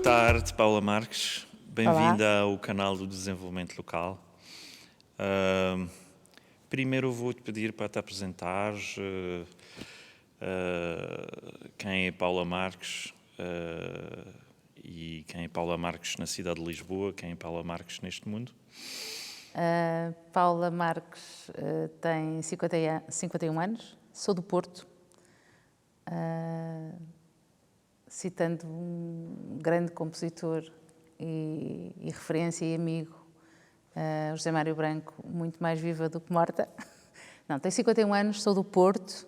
Boa tarde, Paula Marques. Bem-vinda Olá. ao canal do Desenvolvimento Local. Primeiro vou-te pedir para te apresentares quem é Paula Marques e quem é Paula Marques na cidade de Lisboa, quem é Paula Marques neste mundo. Paula Marques tem 51 anos, sou do Porto. Citando um grande compositor e referência e amigo, José Mário Branco, muito mais viva do que morta. Não, tenho 51 anos, sou do Porto,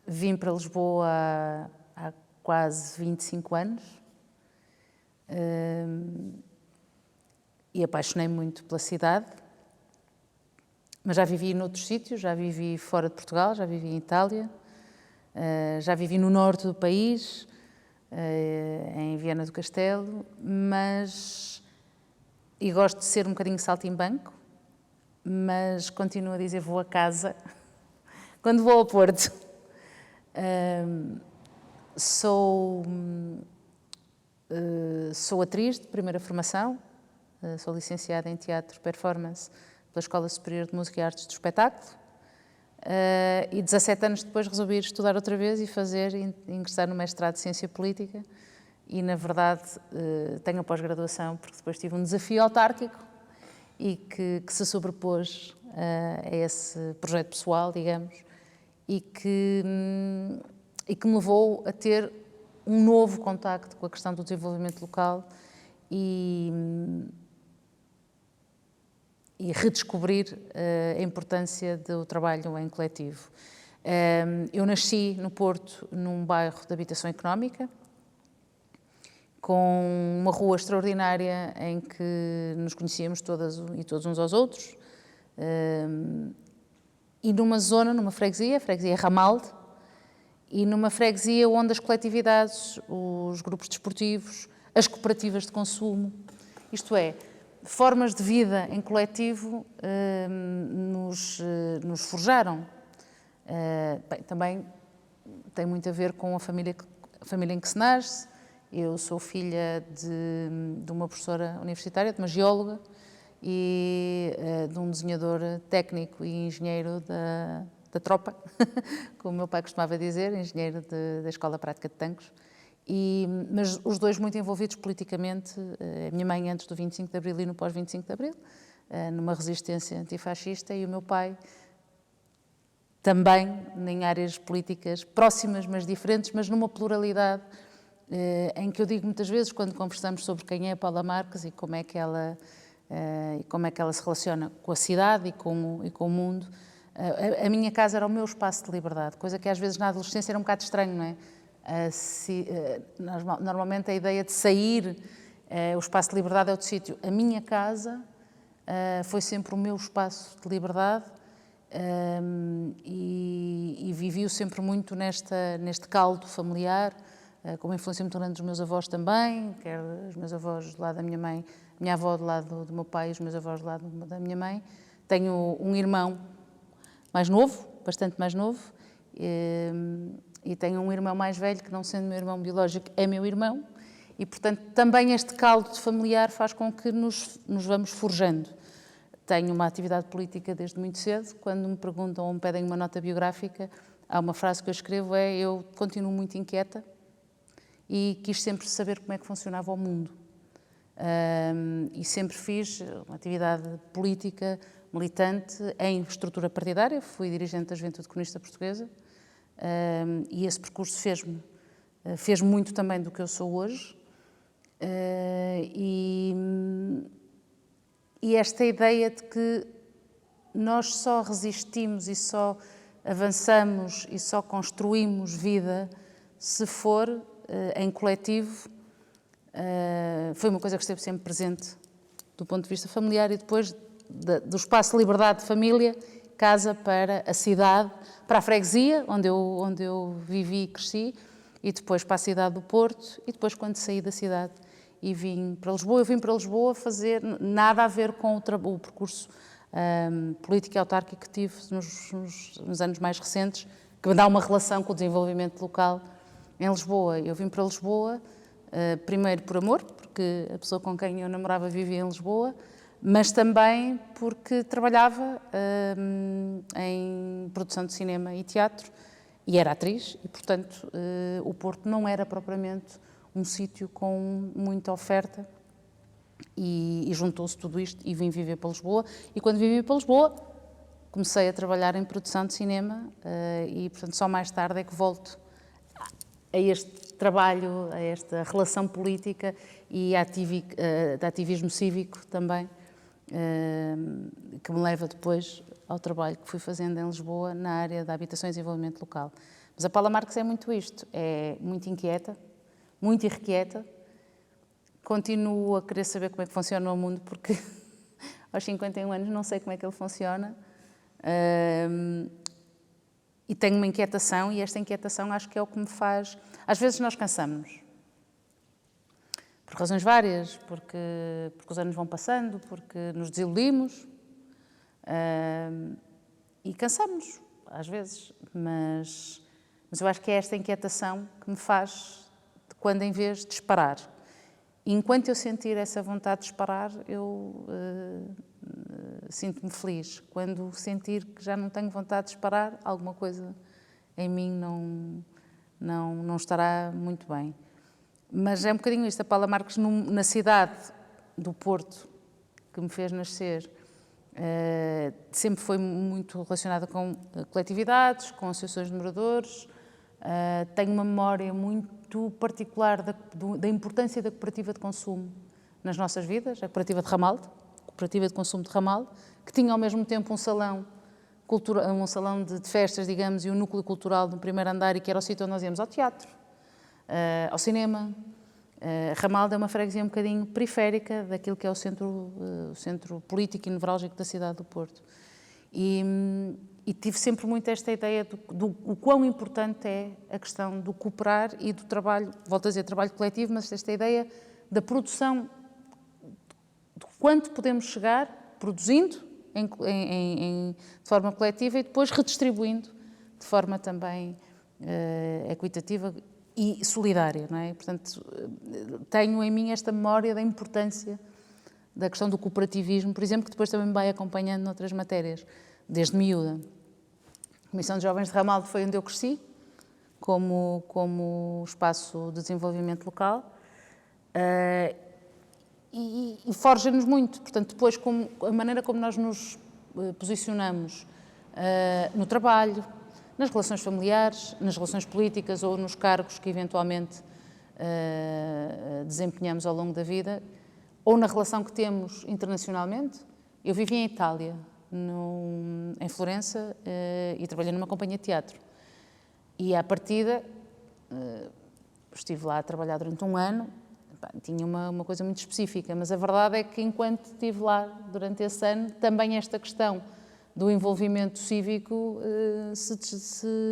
vim para Lisboa há quase 25 anos e apaixonei-me muito pela cidade, mas já vivi noutros sítios, já vivi fora de Portugal, já vivi em Itália. Já vivi no norte do país, em Viana do Castelo, e gosto de ser um bocadinho saltimbanco, mas continuo a dizer vou a casa quando vou ao Porto. Sou atriz de primeira formação, sou licenciada em Teatro Performance pela Escola Superior de Música e Artes do Espetáculo. E 17 anos depois resolvi ir estudar outra vez e ingressar no mestrado de Ciência Política e, na verdade, tenho a pós-graduação porque depois tive um desafio autárquico e que se sobrepôs a esse projeto pessoal, digamos, e que me levou a ter um novo contacto com a questão do desenvolvimento local e redescobrir a importância do trabalho em coletivo. Eu nasci no Porto, num bairro de habitação económica, com uma rua extraordinária em que nos conhecíamos todas e todos uns aos outros, e numa zona, numa freguesia, a freguesia Ramalde, e numa freguesia onde as coletividades, os grupos desportivos, as cooperativas de consumo, isto é, formas de vida em coletivo nos forjaram. Bem, também tem muito a ver com a família em que se nasce. Eu sou filha de uma professora universitária, de uma geóloga e de um desenhador técnico e engenheiro da tropa, como o meu pai costumava dizer, engenheiro da Escola Prática de Tancos. Mas os dois muito envolvidos politicamente, a minha mãe antes do 25 de Abril e no pós-25 de Abril, numa resistência antifascista, e o meu pai também em áreas políticas próximas, mas diferentes, mas numa pluralidade em que eu digo muitas vezes, quando conversamos sobre quem é a Paula Marques e como é que ela se relaciona com a cidade e com o mundo, a minha casa era o meu espaço de liberdade, coisa que às vezes na adolescência era um bocado estranho, não é? Normalmente a ideia de sair, o espaço de liberdade é outro sítio. A minha casa foi sempre o meu espaço de liberdade e vivi-o sempre muito neste caldo familiar, com uma influência muito grande dos meus avós também, quer os meus avós do lado da minha mãe, a minha avó do lado do meu pai e os meus avós do lado da minha mãe. Tenho um irmão mais novo, bastante mais novo, e tenho um irmão mais velho, que não sendo meu irmão biológico, é meu irmão, e portanto também este caldo familiar faz com que nos vamos forjando. Tenho uma atividade política desde muito cedo. Quando me perguntam ou me pedem uma nota biográfica, há uma frase que eu escrevo, eu continuo muito inquieta e quis sempre saber como é que funcionava o mundo. E sempre fiz uma atividade política militante em estrutura partidária, fui dirigente da Juventude Comunista Portuguesa, e esse percurso fez muito também do que eu sou hoje. E esta ideia de que nós só resistimos e só avançamos e só construímos vida se for em coletivo, foi uma coisa que esteve sempre presente do ponto de vista familiar e depois do espaço de liberdade de família, casa para a cidade, para a freguesia, onde eu vivi e cresci, e depois para a cidade do Porto, e depois quando saí da cidade e vim para Lisboa, eu vim para Lisboa fazer nada a ver com o percurso político e autárquico que tive nos anos mais recentes, que me dá uma relação com o desenvolvimento local em Lisboa. Eu vim para Lisboa, primeiro por amor, porque a pessoa com quem eu namorava vivia em Lisboa, mas também porque trabalhava em produção de cinema e teatro e era atriz e, portanto, o Porto não era propriamente um sítio com muita oferta e juntou-se tudo isto e vim viver para Lisboa. E quando vim viver para Lisboa, comecei a trabalhar em produção de cinema e, portanto, só mais tarde é que volto a este trabalho, a esta relação política e de ativismo cívico também, que me leva depois ao trabalho que fui fazendo em Lisboa na área da habitação e desenvolvimento local. Mas a Paula Marques é muito isto, é muito inquieta, muito irrequieta, continuo a querer saber como é que funciona o mundo, porque aos 51 anos não sei como é que ele funciona, e tenho uma inquietação, e esta inquietação acho que é o que me faz... Às vezes nós cansamos-nos, por razões várias, porque os anos vão passando, porque nos desiludimos, e cansamos-nos, às vezes, mas eu acho que é esta inquietação que me faz, quando em vez de disparar, e enquanto eu sentir essa vontade de disparar, eu sinto-me feliz. Quando sentir que já não tenho vontade de disparar, alguma coisa em mim não estará muito bem. Mas é um bocadinho isto. A Paula Marques, na cidade do Porto, que me fez nascer, sempre foi muito relacionada com coletividades, com associações de moradores. Tenho uma memória muito particular da importância da cooperativa de consumo nas nossas vidas, a cooperativa de Ramalde, cooperativa de consumo de Ramalde, que tinha ao mesmo tempo um salão de festas, digamos, e um núcleo cultural no primeiro andar, e que era o sítio onde nós íamos ao teatro, ao cinema. Ramalde é uma freguesia um bocadinho periférica daquilo que é o centro político e nevrálgico da cidade do Porto. E tive sempre muito esta ideia do quão importante é a questão do cooperar e do trabalho, volto a dizer trabalho coletivo, mas esta ideia da produção, de quanto podemos chegar produzindo de forma coletiva e depois redistribuindo de forma também equitativa e solidária, não é? Portanto, tenho em mim esta memória da importância da questão do cooperativismo, por exemplo, que depois também me vai acompanhando noutras matérias, desde miúda. A Comissão de Jovens de Ramalde foi onde eu cresci, como espaço de desenvolvimento local, e forja-nos muito. Portanto, depois, a maneira como nós nos posicionamos no trabalho, nas relações familiares, nas relações políticas ou nos cargos que eventualmente desempenhamos ao longo da vida, ou na relação que temos internacionalmente. Eu vivi em Itália, em Florença, e trabalhei numa companhia de teatro. E à partida, estive lá a trabalhar durante um ano, tinha uma coisa muito específica, mas a verdade é que enquanto estive lá durante esse ano, também esta questão do envolvimento cívico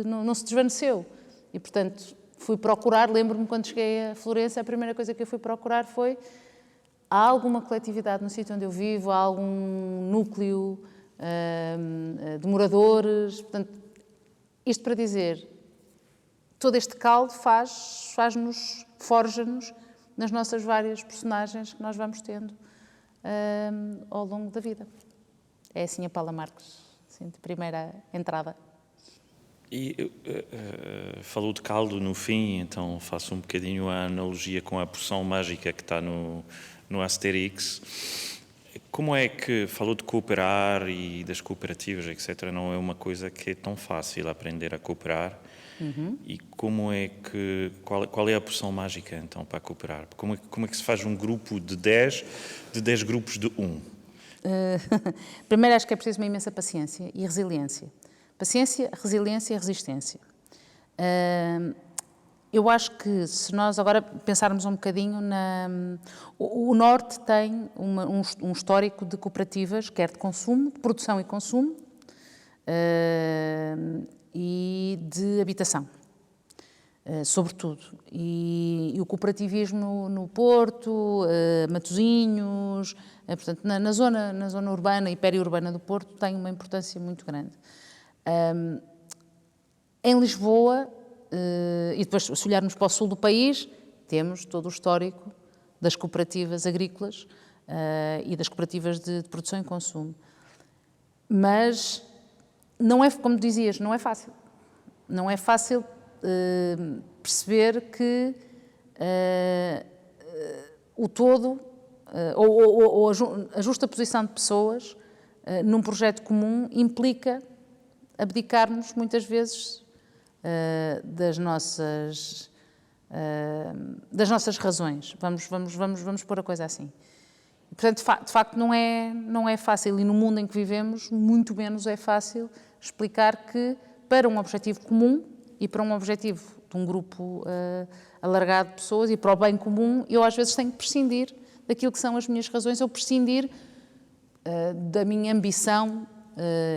não se desvaneceu. E, portanto, fui procurar, lembro-me quando cheguei a Florença, a primeira coisa que eu fui procurar foi: há alguma coletividade no sítio onde eu vivo, há algum núcleo de moradores? Portanto, isto para dizer, todo este caldo faz-nos, forja-nos nas nossas várias personagens que nós vamos tendo ao longo da vida. É assim a Paula Marques, assim, de primeira entrada. E falou de caldo no fim, então faço um bocadinho a analogia com a poção mágica que está no Asterix. Como é que falou de cooperar e das cooperativas, etc., não é uma coisa que é tão fácil aprender a cooperar? Uhum. E como é que, qual é a poção mágica, então, para cooperar? Como é que se faz um grupo de 10 grupos de 1? Primeiro, acho que é preciso uma imensa paciência e resiliência. Paciência, resiliência e resistência. Eu acho que, se nós agora pensarmos um bocadinho o Norte tem um histórico de cooperativas, quer de consumo, de produção e consumo, e de habitação, sobretudo. E o cooperativismo no Porto, Matosinhos, portanto, na zona urbana e periurbana do Porto, tem uma importância muito grande. Em Lisboa, e depois, se olharmos para o sul do país, temos todo o histórico das cooperativas agrícolas e das cooperativas de produção e consumo. Mas não é, como dizias, não é fácil. Não é fácil perceber que o todo, ou a justa posição de pessoas num projeto comum implica abdicarmos muitas vezes das nossas razões. Vamos pôr a coisa assim. E, portanto, de facto, não é fácil, e no mundo em que vivemos, muito menos é fácil explicar que, para um objetivo comum e para um objetivo de um grupo alargado de pessoas e para o bem comum, eu às vezes tenho que prescindir daquilo que são as minhas razões ou prescindir da minha ambição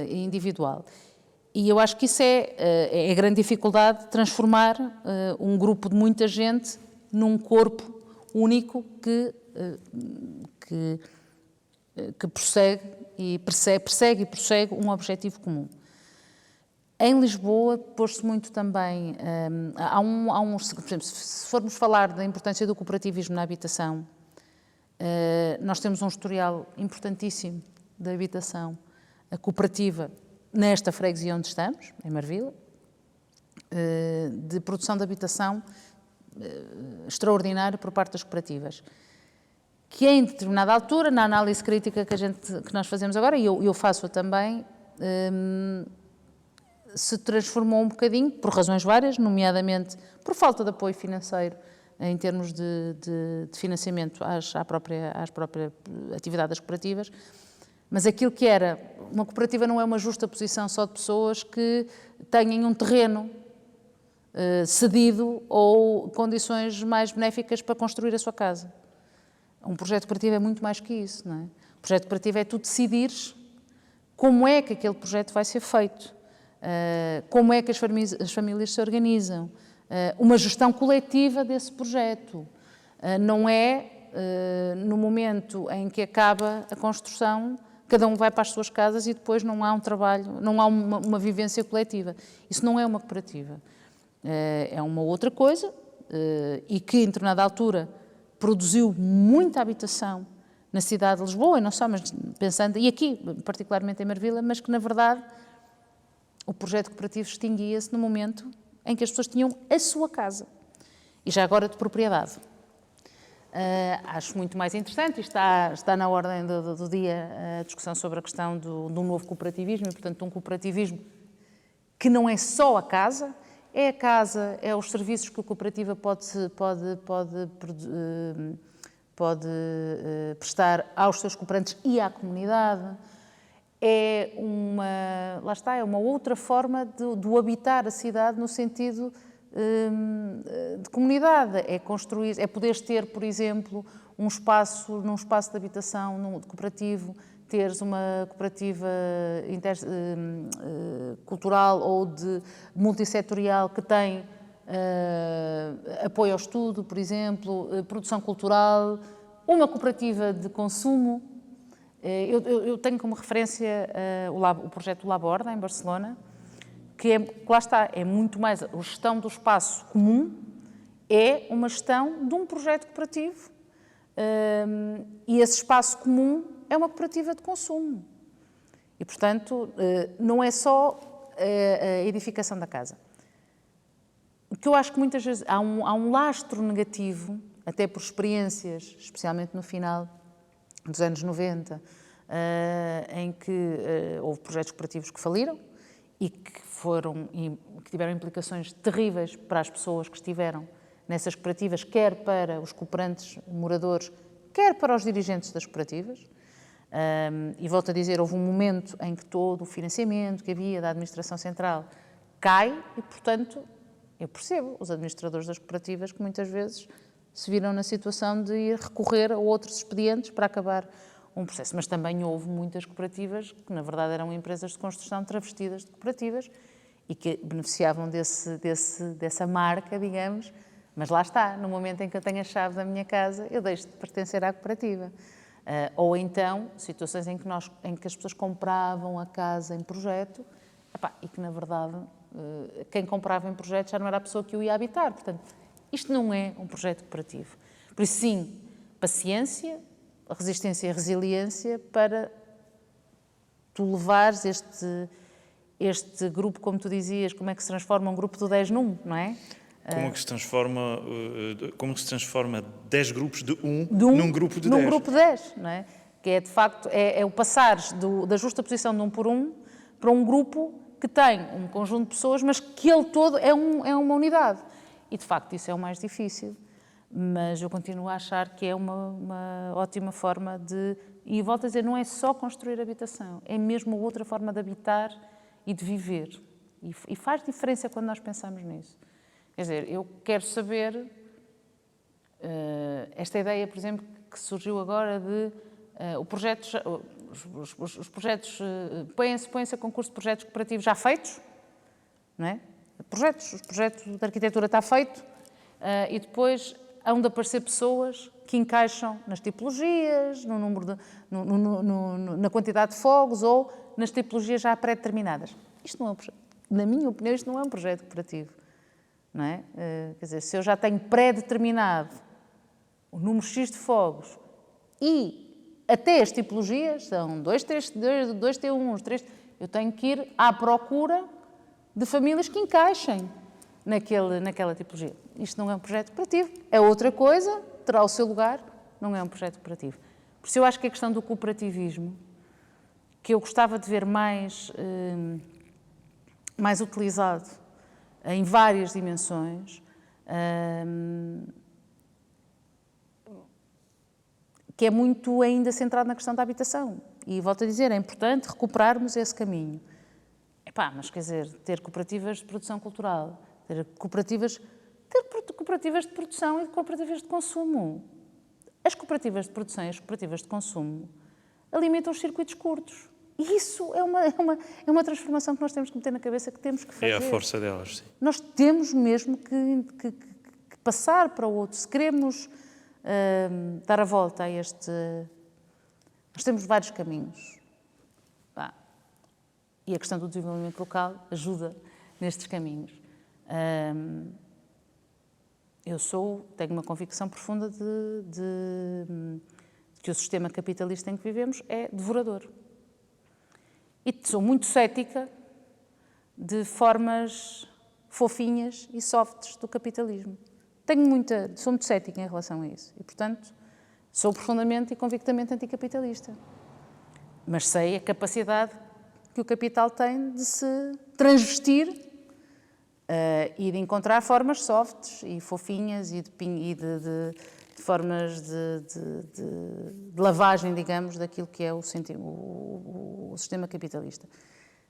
individual. E eu acho que isso é a grande dificuldade de transformar um grupo de muita gente num corpo único que persegue e prossegue um objetivo comum. Em Lisboa, pôs-se muito também, por exemplo, se formos falar da importância do cooperativismo na habitação, nós temos um historial importantíssimo da habitação cooperativa nesta freguesia onde estamos, em Marvila, de produção de habitação extraordinária por parte das cooperativas, que em determinada altura, na análise crítica que nós fazemos agora, e eu faço-a também, se transformou um bocadinho, por razões várias, nomeadamente por falta de apoio financeiro em termos de financiamento à própria atividade das cooperativas, mas aquilo que era, uma cooperativa não é uma justa posição só de pessoas que tenham um terreno cedido ou condições mais benéficas para construir a sua casa. Um projeto cooperativo é muito mais que isso, não é? O projeto cooperativo é tu decidires como é que aquele projeto vai ser feito, como é que as famílias se organizam, uma gestão coletiva desse projeto. Não é no momento em que acaba a construção, cada um vai para as suas casas e depois não há um trabalho, não há uma vivência coletiva. Isso não é uma cooperativa. É uma outra coisa e que, em determinada altura, produziu muita habitação na cidade de Lisboa, e não só, mas pensando, e aqui, particularmente em Marvila, mas que, na verdade, o projeto cooperativo extinguia-se no momento em que as pessoas tinham a sua casa, e já agora de propriedade. Acho muito mais interessante, e está na ordem do dia a discussão sobre a questão do novo cooperativismo, e, portanto, de um cooperativismo que não é só a casa, é a casa, é os serviços que a cooperativa pode prestar aos seus cooperantes e à comunidade. É uma outra forma de habitar a cidade no sentido de comunidade. É construir, é poderes ter, por exemplo, num espaço de habitação cooperativo, teres uma cooperativa cultural ou de multissetorial que tem apoio ao estudo, por exemplo, produção cultural, uma cooperativa de consumo. Eu tenho como referência o projeto do Laborda, em Barcelona, que lá está, é muito mais a gestão do espaço comum, é uma gestão de um projeto cooperativo. E esse espaço comum é uma cooperativa de consumo. E, portanto, não é só a edificação da casa. O que eu acho que muitas vezes há um lastro negativo, até por experiências, especialmente no final dos anos 90, em que houve projetos cooperativos que faliram e que tiveram implicações terríveis para as pessoas que estiveram nessas cooperativas, quer para os cooperantes moradores, quer para os dirigentes das cooperativas. E volto a dizer, houve um momento em que todo o financiamento que havia da administração central cai e, portanto, eu percebo os administradores das cooperativas que muitas vezes se viram na situação de ir recorrer a outros expedientes para acabar um processo. Mas também houve muitas cooperativas que, na verdade, eram empresas de construção travestidas de cooperativas e que beneficiavam dessa marca, digamos, mas lá está, no momento em que eu tenho a chave da minha casa, eu deixo de pertencer à cooperativa. Ou então, situações em que as pessoas compravam a casa em projeto e que, na verdade, Quem comprava em projeto já não era a pessoa que o ia habitar. Portanto, isto não é um projeto cooperativo. Por isso, sim, paciência, resistência e resiliência para tu levares este grupo, como tu dizias, como é que se transforma um grupo de 10 num, não é? Como que se transforma 10 grupos de num grupo de 10? Num grupo de 10, não é? Que é, de facto, é o passares da justa posição de um por um para um grupo que tem um conjunto de pessoas, mas que ele todo é uma unidade. E, de facto, isso é o mais difícil. Mas eu continuo a achar que é uma ótima forma de... E volto a dizer, não é só construir habitação, é mesmo outra forma de habitar e de viver. E faz diferença quando nós pensamos nisso. Quer dizer, eu quero saber... esta ideia, por exemplo, que surgiu agora de... os projetos... põem-se a concurso de projetos cooperativos já feitos, não é? Os projetos de arquitetura está feito e depois hão de aparecer pessoas que encaixam nas tipologias, no número na quantidade de fogos ou nas tipologias já pré-determinadas. Isto não é um projeto, na minha opinião, isto não é um projeto cooperativo, não é? Quer dizer, se eu já tenho pré-determinado o número X de fogos e até as tipologias, são 2 T1, 3, eu tenho que ir à procura de famílias que encaixem naquela tipologia. Isto não é um projeto cooperativo, é outra coisa, terá o seu lugar, não é um projeto cooperativo. Por isso eu acho que a questão do cooperativismo, que eu gostava de ver mais utilizado em várias dimensões, que é muito ainda centrado na questão da habitação. E volto a dizer, é importante recuperarmos esse caminho. Mas quer dizer, ter cooperativas de produção cultural, ter cooperativas de produção e cooperativas de consumo. As cooperativas de produção e as cooperativas de consumo alimentam os circuitos curtos. E isso é uma transformação que nós temos que meter na cabeça, que temos que fazer. É a força delas, sim. Nós temos mesmo que passar para o outro. Se queremos dar a volta a este... Nós temos vários caminhos. E a questão do desenvolvimento local ajuda nestes caminhos. Tenho uma convicção profunda de que o sistema capitalista em que vivemos é devorador. E sou muito cética de formas fofinhas e softs do capitalismo. Sou muito cética em relação a isso. E, portanto, sou profundamente e convictamente anticapitalista. Mas sei a capacidade que o capital tem de se transvestir e de encontrar formas softs e fofinhas e de formas de lavagem, digamos, daquilo que é o sistema capitalista.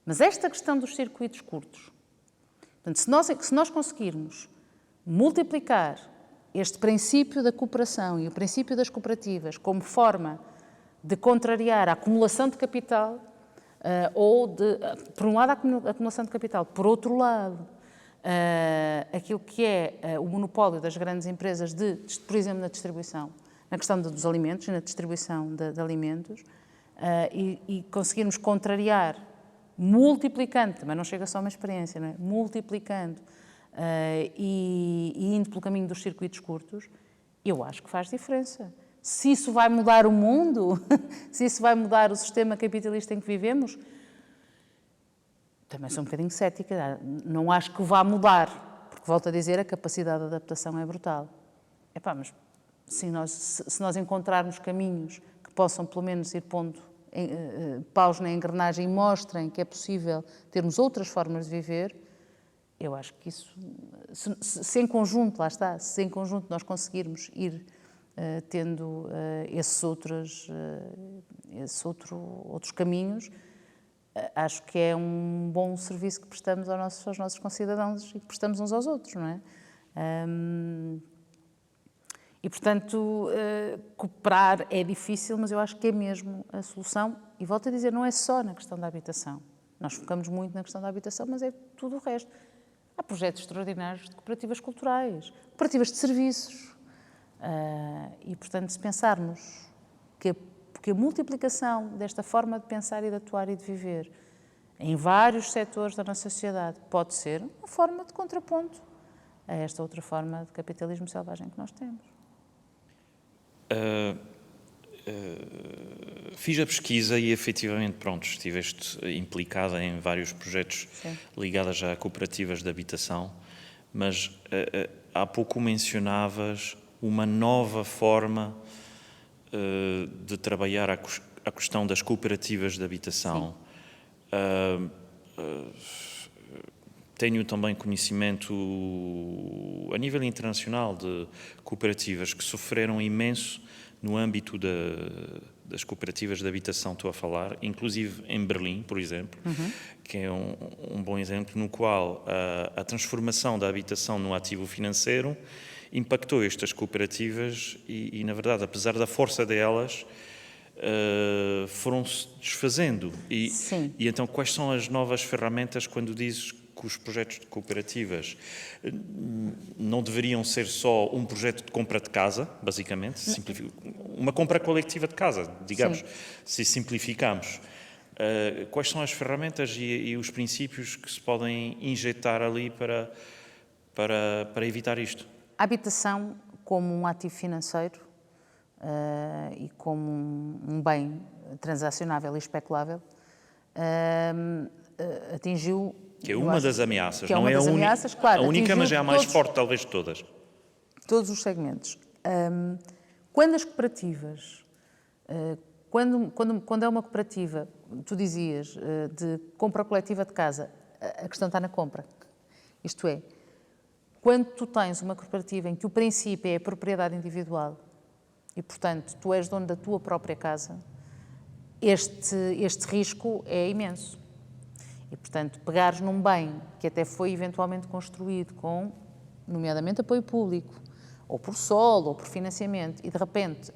Mas esta questão dos circuitos curtos, portanto, se nós conseguirmos multiplicar este princípio da cooperação e o princípio das cooperativas como forma de contrariar a acumulação de capital, por um lado, a acumulação de capital, por outro lado, aquilo que é o monopólio das grandes empresas, por exemplo, na distribuição, na questão dos alimentos, na distribuição de alimentos, e conseguirmos contrariar, multiplicando, também não chega só uma experiência, não é? Multiplicando e indo pelo caminho dos circuitos curtos, eu acho que faz diferença. Se isso vai mudar o mundo, se isso vai mudar o sistema capitalista em que vivemos, também sou um bocadinho cética. Não acho que vá mudar, porque, volto a dizer, a capacidade de adaptação é brutal. Mas se nós encontrarmos caminhos que possam, pelo menos, ir pondo paus na engrenagem e mostrem que é possível termos outras formas de viver, eu acho que isso, se em conjunto, lá está, se em conjunto nós conseguirmos ir tendo esses outros caminhos, acho que é um bom serviço que prestamos aos nossos concidadãos e que prestamos uns aos outros, não é? E, portanto, cooperar é difícil, mas eu acho que é mesmo a solução. E volto a dizer, não é só na questão da habitação. Nós focamos muito na questão da habitação, mas é tudo o resto. Há projetos extraordinários de cooperativas culturais, cooperativas de serviços. E, portanto, se pensarmos que a multiplicação desta forma de pensar e de atuar e de viver em vários setores da nossa sociedade, pode ser uma forma de contraponto a esta outra forma de capitalismo selvagem que nós temos. Fiz a pesquisa e, efetivamente, pronto, estiveste implicada em vários projetos ligados a cooperativas de habitação, mas há pouco mencionavas uma nova forma de trabalhar a questão das cooperativas de habitação. Tenho também conhecimento a nível internacional de cooperativas que sofreram imenso no âmbito das cooperativas de habitação, estou a falar, inclusive em Berlim, por exemplo, que é um bom exemplo no qual a transformação da habitação no ativo financeiro impactou estas cooperativas e, na verdade, apesar da força delas, foram-se desfazendo. E então, quais são as novas ferramentas quando dizes que os projetos de cooperativas não deveriam ser só um projeto de compra de casa, basicamente, uma compra coletiva de casa, digamos, se simplificamos. Quais são as ferramentas e os princípios que se podem injetar ali para evitar isto? A habitação como um ativo financeiro e como um bem transacionável e especulável atingiu... Que é uma das ameaças, não é a única, claro, a única, mas é a mais forte, talvez, de todas. Todos os segmentos. Quando as cooperativas, quando é uma cooperativa, tu dizias, de compra coletiva de casa, a questão está na compra. Isto é, quando tu tens uma cooperativa em que o princípio é a propriedade individual e, portanto, tu és dono da tua própria casa, este risco é imenso. E, portanto, pegares num bem que até foi eventualmente construído com, nomeadamente, apoio público, ou por solo, ou por financiamento, e de repente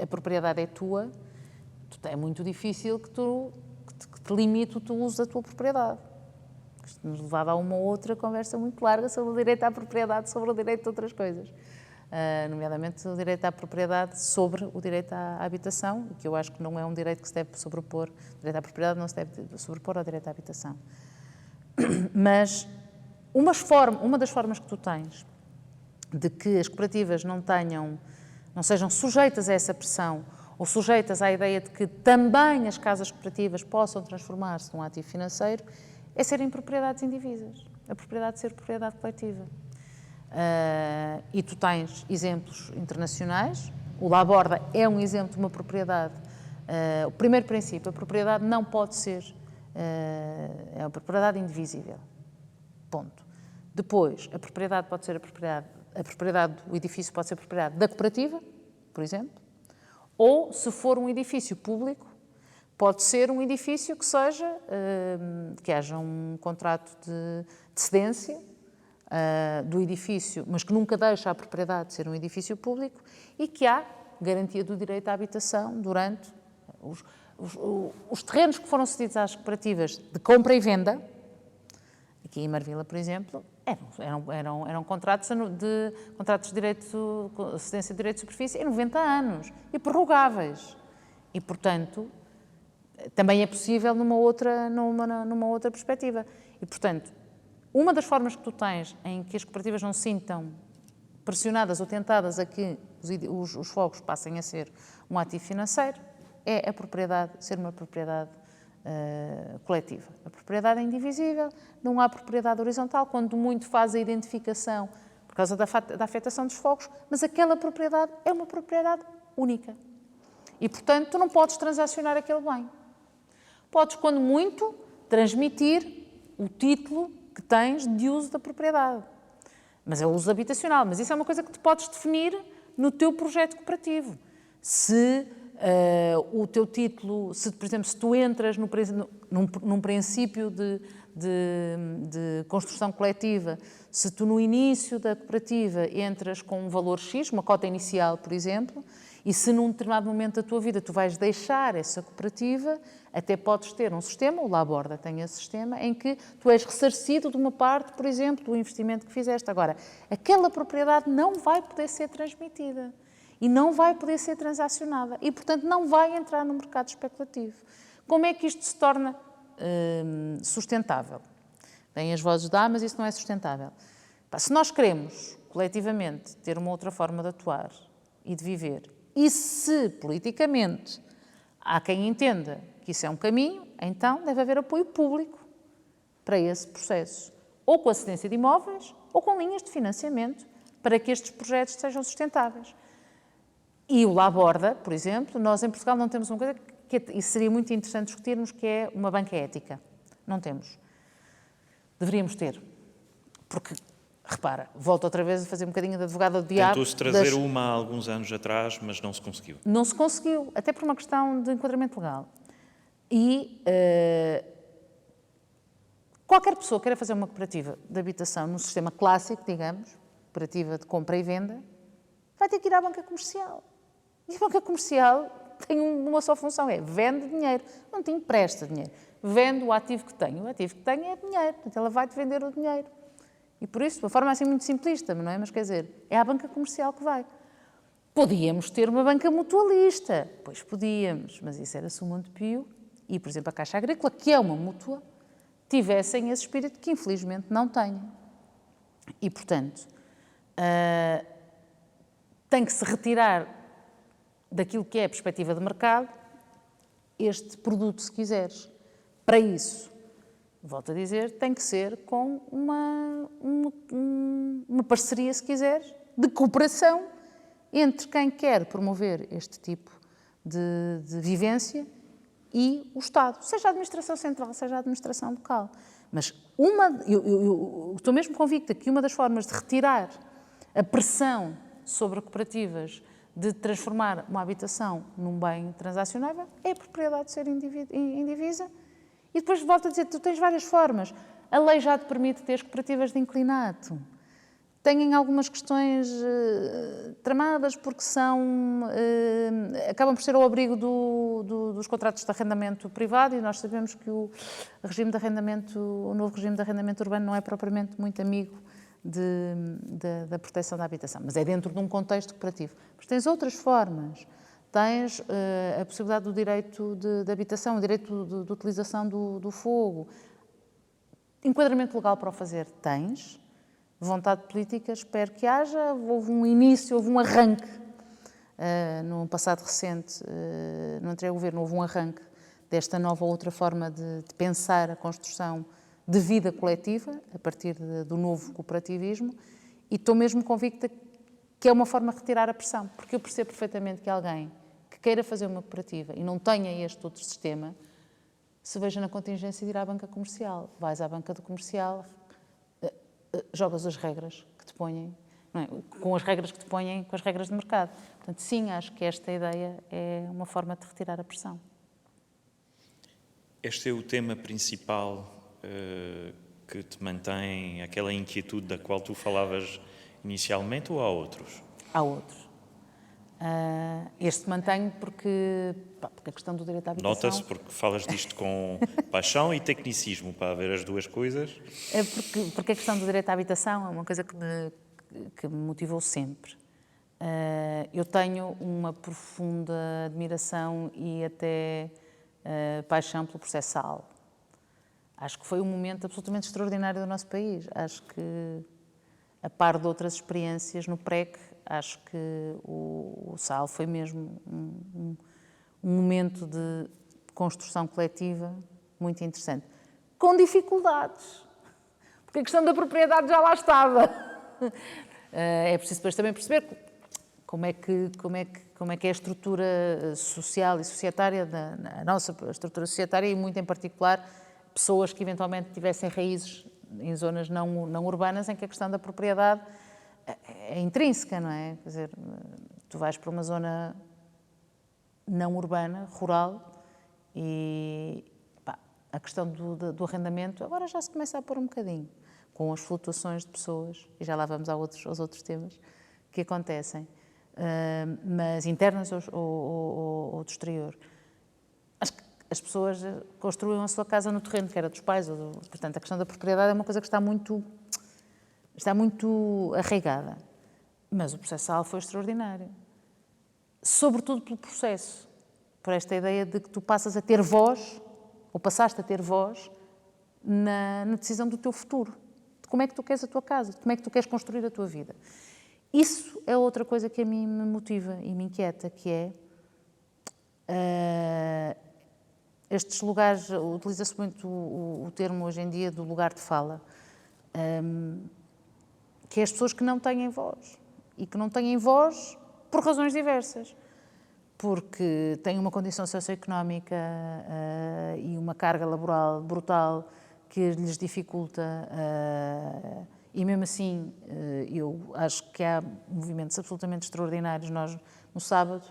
a propriedade é tua, é muito difícil que te limite o uso da tua propriedade. Isto nos levava a uma outra conversa muito larga sobre o direito à propriedade, sobre o direito de outras coisas. Nomeadamente o direito à propriedade sobre o direito à habitação, que eu acho que não é um direito que se deve sobrepor, o direito à propriedade não se deve sobrepor ao direito à habitação. Mas uma das formas que tu tens de que as cooperativas não sejam sujeitas a essa pressão ou sujeitas à ideia de que também as casas cooperativas possam transformar-se num ativo financeiro é serem propriedades indivisas, a propriedade de ser propriedade coletiva. E tu tens exemplos internacionais, o Laborda é um exemplo de uma propriedade. O primeiro princípio, a propriedade não pode ser, é uma propriedade indivisível, ponto. Depois, a propriedade pode ser a propriedade do edifício pode ser a propriedade da cooperativa, por exemplo, ou se for um edifício público, pode ser um edifício que que haja um contrato de cedência do edifício, mas que nunca deixa a propriedade de ser um edifício público e que há garantia do direito à habitação durante os terrenos que foram cedidos às cooperativas de compra e venda. Aqui em Marvila, por exemplo, eram contratos de direito, cedência de direito de superfície em 90 anos e prorrogáveis. E, portanto, também é possível numa outra perspectiva. E, portanto, uma das formas que tu tens em que as cooperativas não se sintam pressionadas ou tentadas a que os fogos passem a ser um ativo financeiro é a propriedade, ser uma propriedade coletiva. A propriedade é indivisível, não há propriedade horizontal, quando muito faz a identificação por causa da afetação dos fogos, mas aquela propriedade é uma propriedade única. E, portanto, tu não podes transacionar aquele bem. Podes, quando muito, transmitir o título que tens de uso da propriedade. Mas é o uso habitacional. Mas isso é uma coisa que tu podes definir no teu projeto cooperativo. Se o teu título, por exemplo, se tu entras num princípio de construção coletiva, se tu no início da cooperativa entras com um valor X, uma cota inicial, por exemplo, e se num determinado momento da tua vida tu vais deixar essa cooperativa, até podes ter um sistema, o Laborda tem esse sistema, em que tu és ressarcido de uma parte, por exemplo, do investimento que fizeste. Agora, aquela propriedade não vai poder ser transmitida e não vai poder ser transacionada e, portanto, não vai entrar no mercado especulativo. Como é que isto se torna sustentável. Têm as vozes de mas isso não é sustentável. Se nós queremos, coletivamente, ter uma outra forma de atuar e de viver, e se politicamente há quem entenda que isso é um caminho, então deve haver apoio público para esse processo, ou com a cedência de imóveis, ou com linhas de financiamento, para que estes projetos sejam sustentáveis. E o Laborda, por exemplo, nós em Portugal não temos uma coisa e seria muito interessante discutirmos, que é uma banca ética. Não temos. Deveríamos ter. Porque, repara, volto outra vez a fazer um bocadinho de advogada do diabo. Tentou-se trazer uma há alguns anos atrás, mas não se conseguiu. Não se conseguiu, até por uma questão de enquadramento legal. E qualquer pessoa que queira fazer uma cooperativa de habitação no sistema clássico, digamos, cooperativa de compra e venda, vai ter que ir à banca comercial. E a banca comercial tem uma só função, é vende dinheiro, não te empresta dinheiro. Vende o ativo que tem. O ativo que tem é dinheiro, portanto ela vai-te vender o dinheiro. E por isso, de uma forma assim muito simplista, não é? Mas quer dizer, é à banca comercial que vai. Podíamos ter uma banca mutualista. Pois podíamos, mas isso era se o Montepio e, por exemplo, a Caixa Agrícola, que é uma mútua, tivessem esse espírito que infelizmente não têm. E, portanto, tem que se retirar daquilo que é a perspectiva de mercado este produto, se quiseres. Para isso, volto a dizer, tem que ser com uma parceria, se quiseres, de cooperação entre quem quer promover este tipo de vivência e o Estado, seja a administração central, seja a administração local. Mas eu estou mesmo convicta que uma das formas de retirar a pressão sobre cooperativas de transformar uma habitação num bem transacionável é a propriedade ser indivisa. E depois volto a dizer, tu tens várias formas. A lei já te permite ter cooperativas de inclinato. Têm algumas questões tramadas porque acabam por ser ao abrigo dos contratos de arrendamento privado e nós sabemos que o novo regime de arrendamento urbano não é propriamente muito amigo da proteção da habitação, mas é dentro de um contexto cooperativo. Mas tens outras formas. Tens a possibilidade do direito de habitação, o direito de utilização do fogo. Enquadramento legal para o fazer tens. Vontade política, espero que haja. Houve um início, houve um arranque. No passado recente, no anterior governo, houve um arranque desta nova outra forma de pensar a construção de vida coletiva, a partir do novo cooperativismo, e estou mesmo convicta que é uma forma de retirar a pressão, porque eu percebo perfeitamente que alguém que queira fazer uma cooperativa e não tenha este outro sistema, se veja na contingência de ir à banca comercial. Vais à banca comercial, jogas as regras que te põem, não é? Com as regras que te põem, com as regras de mercado. Portanto, sim, acho que esta ideia é uma forma de retirar a pressão. Este é o tema principal que te mantém aquela inquietude da qual tu falavas inicialmente, ou há outros? Há outros. Este mantenho porque a questão do direito à habitação... Nota-se porque falas disto com paixão e tecnicismo, para haver as duas coisas. É porque a questão do direito à habitação é uma coisa que me motivou sempre. Eu tenho uma profunda admiração e até paixão pelo processo SAL. Acho que foi um momento absolutamente extraordinário do nosso país. Acho que, a par de outras experiências no PREC, acho que o SAL foi mesmo um momento de construção coletiva muito interessante. Com dificuldades, porque a questão da propriedade já lá estava. É preciso depois também perceber como é que é a estrutura social e societária, a nossa estrutura societária e, muito em particular, pessoas que eventualmente tivessem raízes em zonas não urbanas em que a questão da propriedade é intrínseca, não é? Quer dizer, tu vais para uma zona não urbana, rural, e a questão do arrendamento agora já se começa a pôr um bocadinho, com as flutuações de pessoas, e já lá vamos aos outros temas que acontecem, mas internas ou do exterior. Acho que as pessoas construíam a sua casa no terreno, que era dos pais. Portanto, a questão da propriedade é uma coisa que está muito arraigada. Mas o processo SAL foi extraordinário. Sobretudo pelo processo. Por esta ideia de que tu passas a ter voz ou passaste a ter voz na decisão do teu futuro, de como é que tu queres a tua casa, de como é que tu queres construir a tua vida. Isso é outra coisa que a mim me motiva e me inquieta, que é estes lugares, utiliza-se muito o termo hoje em dia do lugar de fala, que é as pessoas que não têm voz, e que não têm voz por razões diversas, porque têm uma condição socioeconómica e uma carga laboral brutal que lhes dificulta, e mesmo assim eu acho que há movimentos absolutamente extraordinários. Nós, no sábado,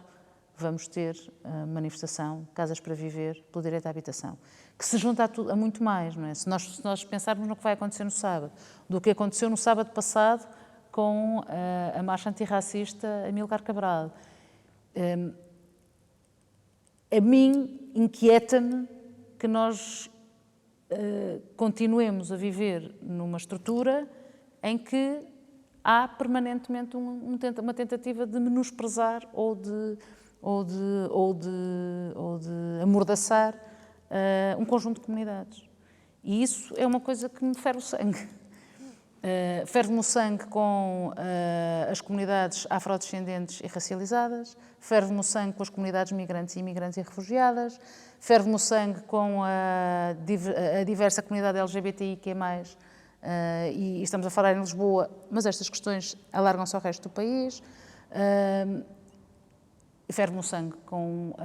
vamos ter a manifestação Casas para Viver pelo direito à habitação, que se junta a muito mais, não é? Se nós pensarmos no que vai acontecer no sábado, do que aconteceu no sábado passado com a marcha antirracista Amílcar Cabral. A mim inquieta-me que nós continuemos a viver numa estrutura em que há permanentemente uma tentativa de menosprezar ou de amordaçar um conjunto de comunidades. E isso é uma coisa que me ferve o sangue. Ferve-me o sangue com as comunidades afrodescendentes e racializadas, ferve-me o sangue com as comunidades migrantes e imigrantes e refugiadas, ferve-me o sangue com a diversa comunidade LGBTIQ+, e estamos a falar em Lisboa, mas estas questões alargam-se ao resto do país. Ferve-me o sangue com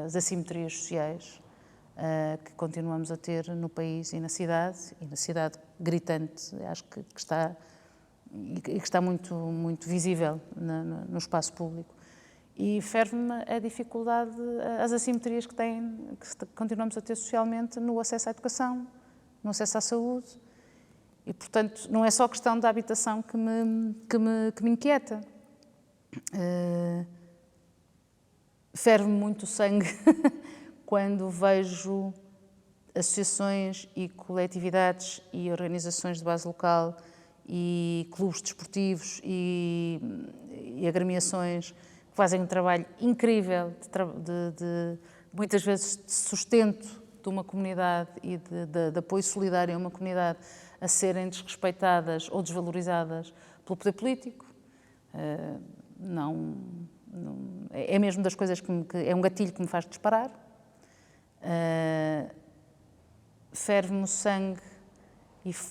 as assimetrias sociais que continuamos a ter no país e na cidade gritante, acho que está muito visível no espaço público. E ferve-me a dificuldade, as assimetrias que continuamos a ter socialmente no acesso à educação, no acesso à saúde. E, portanto, não é só a questão da habitação que me inquieta. Ferve-me muito o sangue quando vejo associações e coletividades e organizações de base local e clubes desportivos e agremiações que fazem um trabalho incrível de muitas vezes de sustento de uma comunidade e de apoio solidário a uma comunidade, a serem desrespeitadas ou desvalorizadas pelo poder político. É mesmo das coisas que é um gatilho que me faz disparar. Ferve-me o sangue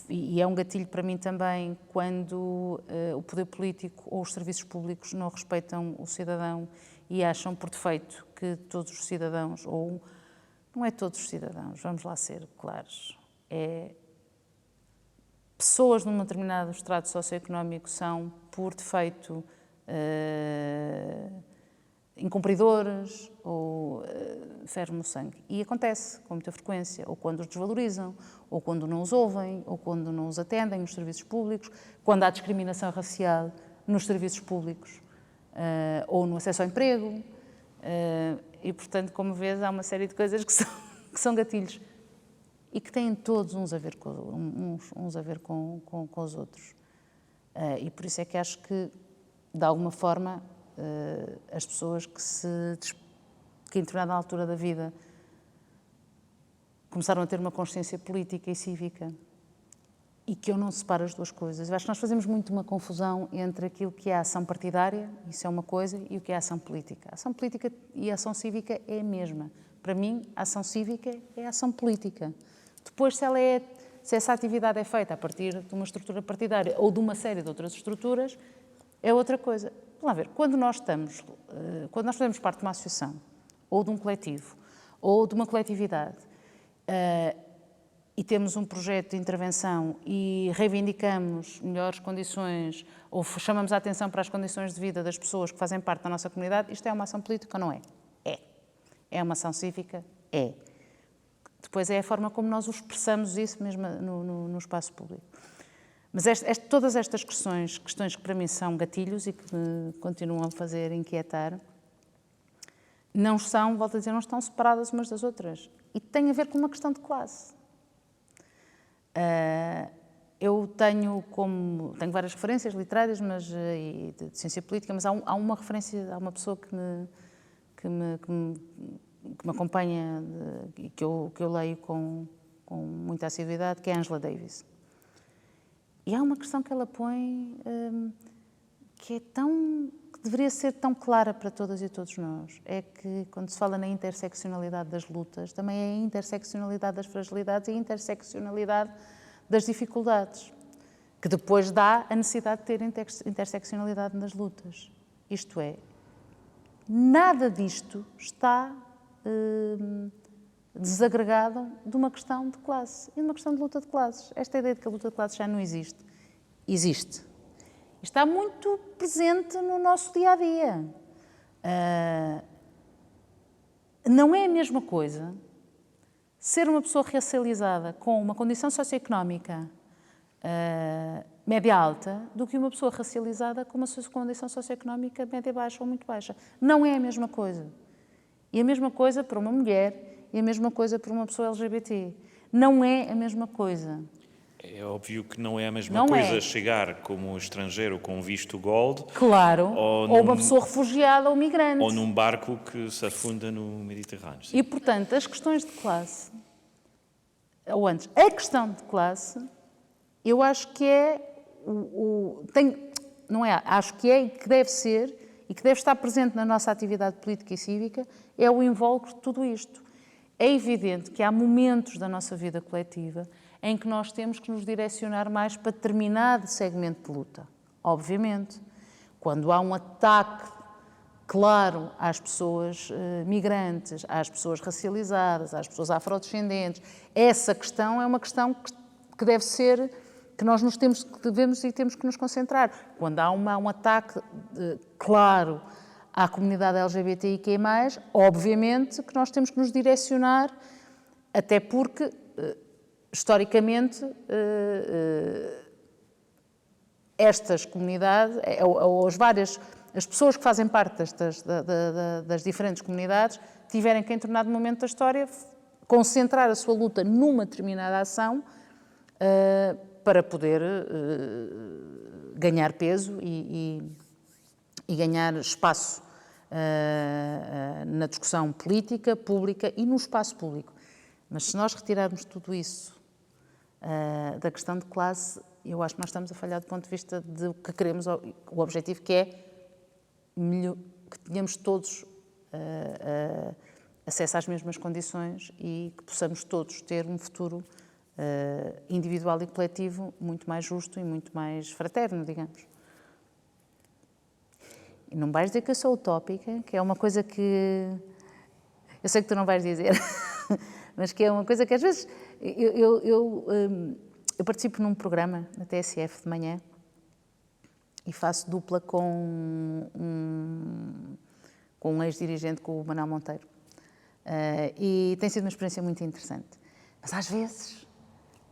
e é um gatilho para mim também quando o poder político ou os serviços públicos não respeitam o cidadão e acham por defeito que todos os cidadãos, ou não é todos os cidadãos, vamos lá ser claros, pessoas num determinado estrato socioeconómico são por defeito incumpridores ou ferve-me o sangue. E acontece com muita frequência, ou quando os desvalorizam, ou quando não os ouvem, ou quando não os atendem nos serviços públicos, quando há discriminação racial nos serviços públicos ou no acesso ao emprego. E, portanto, como vês, há uma série de coisas que são gatilhos e que têm todos uns a ver com os outros. E por isso é que acho que, de alguma forma, as pessoas que em determinada altura da vida começaram a ter uma consciência política e cívica e que eu não separo as duas coisas. Eu acho que nós fazemos muito uma confusão entre aquilo que é a ação partidária, isso é uma coisa, e o que é a ação política. A ação política e a ação cívica é a mesma. Para mim, a ação cívica é a ação política. Depois, se essa atividade é feita a partir de uma estrutura partidária ou de uma série de outras estruturas, é outra coisa. Vamos lá ver, quando nós fazemos parte de uma associação, ou de um coletivo, ou de uma coletividade, e temos um projeto de intervenção e reivindicamos melhores condições, ou chamamos a atenção para as condições de vida das pessoas que fazem parte da nossa comunidade, isto é uma ação política ou não é? É. É uma ação cívica? É. Depois é a forma como nós expressamos isso mesmo no espaço público. Mas todas estas questões que para mim são gatilhos e que me continuam a fazer inquietar, não estão separadas umas das outras. E tem a ver com uma questão de classe. Eu tenho várias referências literárias e de ciência política, mas há uma referência, há uma pessoa que me que me acompanha, que eu leio com muita assiduidade, que é Angela Davis. E há uma questão que ela põe que deveria ser tão clara para todas e todos nós. É que quando se fala na interseccionalidade das lutas, também é a interseccionalidade das fragilidades e a interseccionalidade das dificuldades, que depois dá a necessidade de ter interseccionalidade nas lutas. Isto é, nada disto está desagregado de uma questão de classe e de uma questão de luta de classes. Esta ideia de que a luta de classes já não existe, existe. Está muito presente no nosso dia-a-dia. Não é a mesma coisa ser uma pessoa racializada com uma condição socioeconómica média-alta do que uma pessoa racializada com uma condição socioeconómica média-baixa ou muito baixa. Não é a mesma coisa. E a mesma coisa para uma mulher e a mesma coisa para uma pessoa LGBT. Não é a mesma coisa. É óbvio que não é a mesma coisa chegar como estrangeiro com visto gold. Claro, ou uma pessoa refugiada ou migrante. Ou num barco que se afunda no Mediterrâneo. Sim. E, portanto, as questões de classe, ou antes, a questão de classe, eu acho que acho que é e que deve ser e que deve estar presente na nossa atividade política e cívica, é o invólucro de tudo isto. É evidente que há momentos da nossa vida coletiva em que nós temos que nos direcionar mais para determinado segmento de luta. Obviamente, quando há um ataque claro às pessoas migrantes, às pessoas racializadas, às pessoas afrodescendentes, essa questão é uma questão que deve ser, que nós devemos e temos que nos concentrar. Quando há um ataque claro à comunidade LGBTIQ+, obviamente que nós temos que nos direcionar, até porque historicamente, estas comunidades, as pessoas que fazem parte das diferentes comunidades, tiverem que, em determinado momento da história, concentrar a sua luta numa determinada ação para poder ganhar peso e ganhar espaço na discussão política, pública e no espaço público. Mas se nós retirarmos tudo isso da questão de classe, eu acho que nós estamos a falhar do ponto de vista do que queremos, o objetivo que é que tenhamos todos acesso às mesmas condições e que possamos todos ter um futuro individual e coletivo muito mais justo e muito mais fraterno, digamos. E não vais dizer que eu sou utópica, que é uma coisa que eu sei que tu não vais dizer, mas que é uma coisa que às vezes eu participo num programa na TSF de manhã e faço dupla com um ex-dirigente, com o Manuel Monteiro. E tem sido uma experiência muito interessante. Mas às vezes,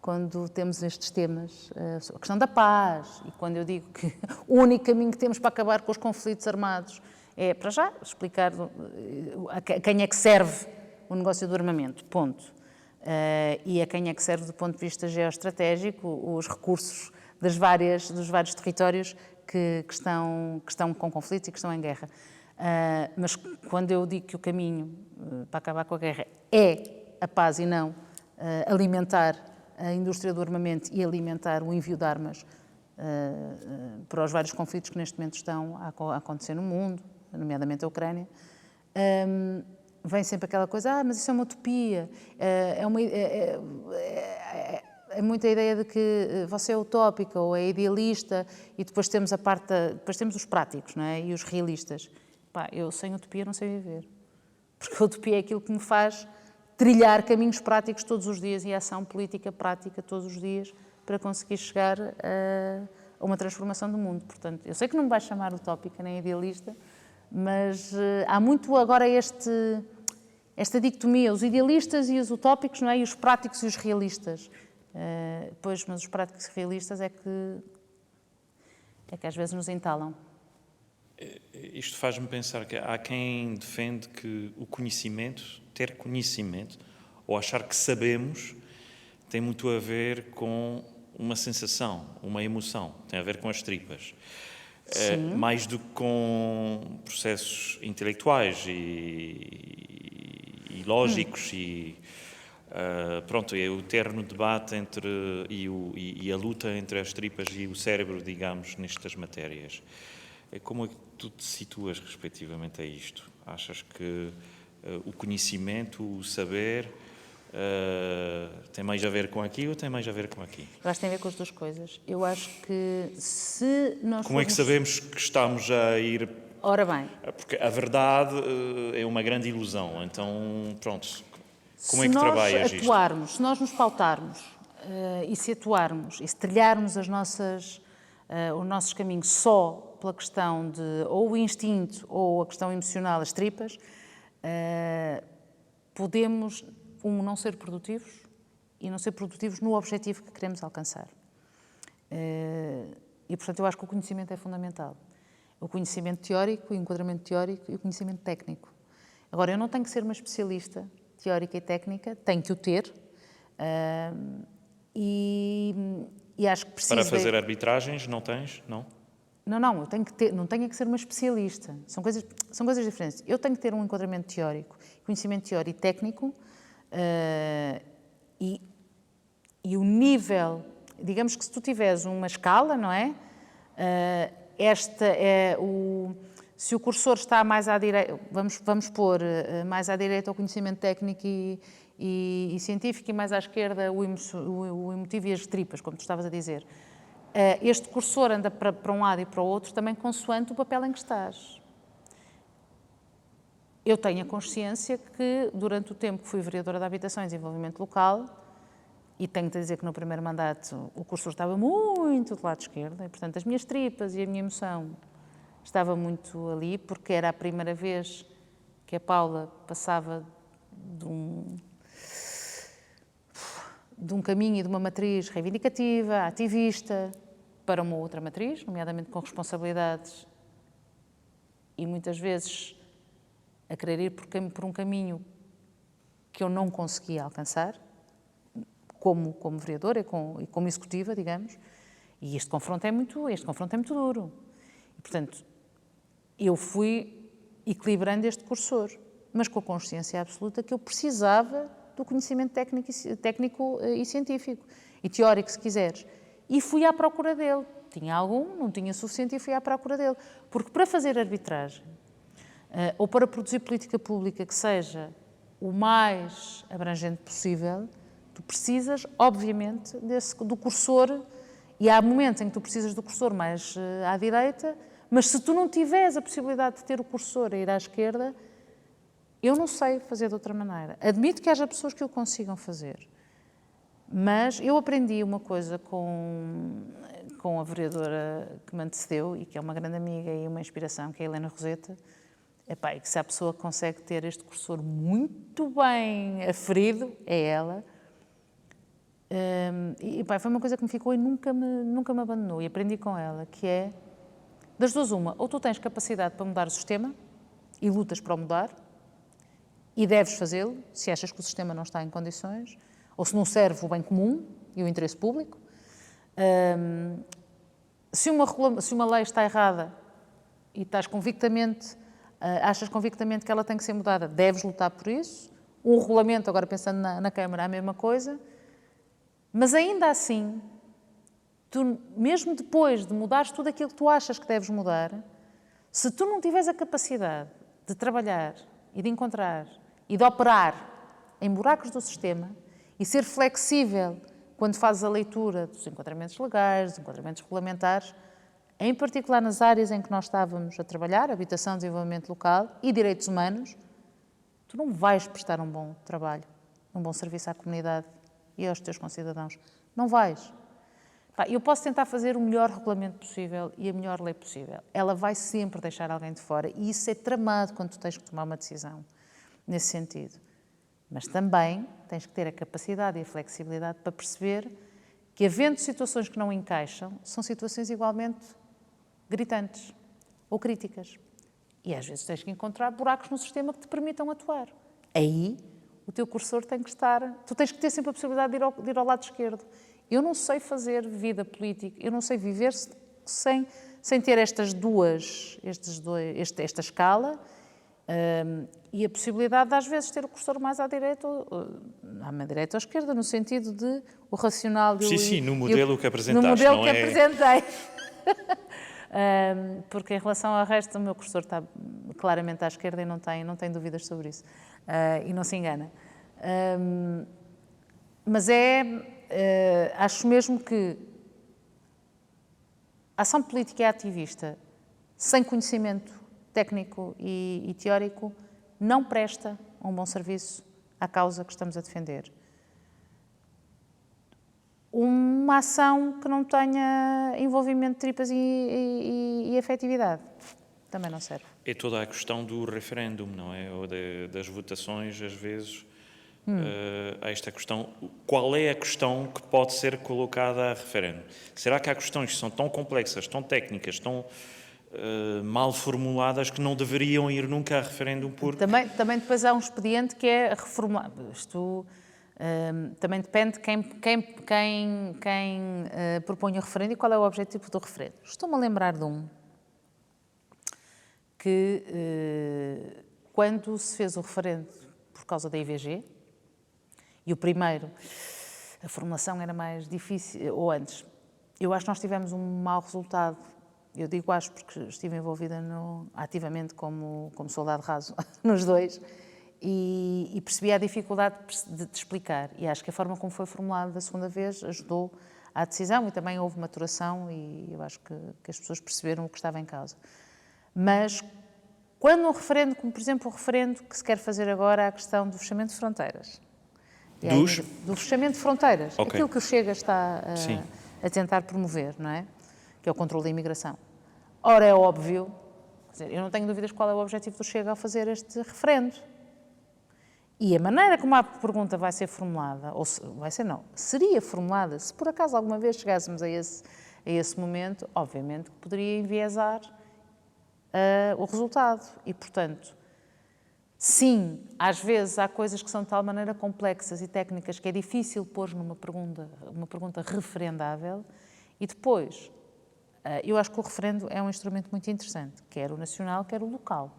quando temos estes temas, a questão da paz, e quando eu digo que o único caminho que temos para acabar com os conflitos armados é, para já, explicar a quem é que serve o negócio do armamento, ponto. E a quem é que serve do ponto de vista geoestratégico os recursos dos vários territórios que estão com conflitos e que estão em guerra. Mas quando eu digo que o caminho para acabar com a guerra é a paz e não alimentar a indústria do armamento e alimentar o envio de armas para os vários conflitos que neste momento estão a acontecer no mundo, nomeadamente a Ucrânia, vem sempre aquela coisa, mas isso é uma utopia, é muita ideia de que você é utópica ou é idealista e depois temos depois temos os práticos, não é? E os realistas. Eu sem utopia não sei viver, porque a utopia é aquilo que me faz trilhar caminhos práticos todos os dias e ação política prática todos os dias para conseguir chegar a uma transformação do mundo. Portanto, eu sei que não me vais chamar utópica nem idealista, mas há muito agora esta dicotomia, os idealistas e os utópicos, não é? E os práticos e os realistas. Mas os práticos e realistas é que às vezes nos entalam. Isto faz-me pensar que há quem defende que o conhecimento, ter conhecimento, ou achar que sabemos, tem muito a ver com uma sensação, uma emoção, tem a ver com as tripas. Mais do que com processos intelectuais e e lógicos pronto, é o eterno debate e a luta entre as tripas e o cérebro, digamos, nestas matérias. Como é que tu te situas respectivamente a isto? Achas que o conhecimento, o saber, tem mais a ver com aqui ou tem mais a ver com aqui? Eu acho que tem a ver com as duas coisas. Eu acho que se nós Como é que sabemos que estamos a ir... Ora bem... Porque a verdade é uma grande ilusão, então, pronto, como é que trabalhas isto? Se nós nos pautarmos e se atuarmos e se trilharmos os nossos caminhos só pela questão de ou o instinto ou a questão emocional, as tripas, podemos, não ser produtivos e não ser produtivos no objetivo que queremos alcançar. E, portanto, eu acho que o conhecimento é fundamental. O conhecimento teórico, o enquadramento teórico e o conhecimento técnico. Agora, eu não tenho que ser uma especialista teórica e técnica, tenho que o ter, e acho que preciso... Para fazer arbitragens, não tens? Não? Não, eu tenho que ter, não tenho que ser uma especialista, são coisas diferentes. Eu tenho que ter um enquadramento teórico, conhecimento teórico e técnico, e o nível, digamos que se tu tiveres uma escala, não é? Se o cursor está mais à direita, vamos pôr mais à direita o conhecimento técnico e científico e mais à esquerda o emotivo e as tripas, como tu estavas a dizer. Este cursor anda para um lado e para o outro também consoante o papel em que estás. Eu tenho a consciência que durante o tempo que fui vereadora de Habitação e Desenvolvimento Local, e tenho-te a dizer que no primeiro mandato o cursor estava muito do lado esquerdo, e portanto as minhas tripas e a minha emoção estava muito ali, porque era a primeira vez que a Paula passava de um caminho e de uma matriz reivindicativa, ativista, para uma outra matriz, nomeadamente com responsabilidades e muitas vezes a querer ir por um caminho que eu não conseguia alcançar, como vereadora e como executiva, digamos, e este confronto é muito duro. E, portanto, eu fui equilibrando este cursor, mas com a consciência absoluta que eu precisava do conhecimento técnico e científico, e teórico, se quiseres. E fui à procura dele. Tinha algum, não tinha suficiente, e fui à procura dele. Porque para fazer arbitragem, ou para produzir política pública que seja o mais abrangente possível, tu precisas, obviamente, do cursor, e há momentos em que tu precisas do cursor mais à direita, mas se tu não tiveres a possibilidade de ter o cursor a ir à esquerda, eu não sei fazer de outra maneira. Admito que haja pessoas que o consigam fazer, mas eu aprendi uma coisa com a vereadora que me antecedeu e que é uma grande amiga e uma inspiração, que é a Helena Roseta, e que se a pessoa consegue ter este cursor muito bem aferido, é ela. Foi uma coisa que me ficou e nunca me abandonou, e aprendi com ela, que é, das duas uma, ou tu tens capacidade para mudar o sistema e lutas para o mudar, e deves fazê-lo, se achas que o sistema não está em condições, ou se não serve o bem comum e o interesse público. Se uma lei está errada e achas convictamente que ela tem que ser mudada, deves lutar por isso. Um regulamento, agora pensando na Câmara, é a mesma coisa. Mas ainda assim, tu, mesmo depois de mudares tudo aquilo que tu achas que deves mudar, se tu não tiveres a capacidade de trabalhar e de encontrar e de operar em buracos do sistema e ser flexível quando fazes a leitura dos enquadramentos legais, dos enquadramentos regulamentares, em particular nas áreas em que nós estávamos a trabalhar, habitação, desenvolvimento local e direitos humanos, tu não vais prestar um bom trabalho, um bom serviço à comunidade e aos teus concidadãos. Não vais. Eu posso tentar fazer o melhor regulamento possível e a melhor lei possível. Ela vai sempre deixar alguém de fora e isso é tramado quando tu tens que tomar uma decisão nesse sentido. Mas também tens que ter a capacidade e a flexibilidade para perceber que, havendo situações que não encaixam, são situações igualmente gritantes ou críticas. E às vezes tens que encontrar buracos no sistema que te permitam atuar. Aí o teu cursor tem que estar... Tu tens que ter sempre a possibilidade de ir ao lado esquerdo. Eu não sei fazer vida política, eu não sei viver sem ter esta escala, E a possibilidade de, às vezes, ter o cursor mais à direita ou à esquerda, no sentido de o racional... Sim, no modelo que apresentaste, no modelo não que é? apresentei. Porque em relação ao resto, o meu cursor está claramente à esquerda e não tem dúvidas sobre isso. E não se engana. Mas acho mesmo que a ação política e ativista, sem conhecimento técnico e teórico, não presta um bom serviço à causa que estamos a defender. Uma ação que não tenha envolvimento de tripas e afetividade também não serve. É toda a questão do referêndum, não é? Ou das votações, às vezes. Há esta questão. Qual é a questão que pode ser colocada a referendo? Será que há questões que são tão complexas, tão técnicas, tão mal formuladas que não deveriam ir nunca a referendo porque... Também depois há um expediente que é reformular. Isto também depende de quem propõe o referendo e qual é o objetivo do referendo. Estou-me a lembrar de um que, quando se fez o referendo por causa da IVG, e o primeiro, a formulação era mais difícil, ou antes, eu acho que nós tivemos um mau resultado. Eu digo acho porque estive envolvida ativamente como soldado raso nos dois e percebi a dificuldade de explicar. E acho que a forma como foi formulado da segunda vez ajudou à decisão e também houve maturação e eu acho que as pessoas perceberam o que estava em causa. Mas quando um referendo, como por exemplo o referendo que se quer fazer agora à questão do fechamento de fronteiras, do fechamento de fronteiras, Okay. aquilo que o Chega está a tentar promover, não é? Que é o controle da imigração. Ora, é óbvio, quer dizer, eu não tenho dúvidas qual é o objetivo do Chega ao fazer este referendo. E a maneira como a pergunta vai ser formulada, ou seria formulada, se por acaso alguma vez chegássemos a esse momento, obviamente que poderia enviesar o resultado. E, portanto, sim, às vezes há coisas que são de tal maneira complexas e técnicas que é difícil pôr numa pergunta referendável. E depois, eu acho que o referendo é um instrumento muito interessante, quer o nacional, quer o local.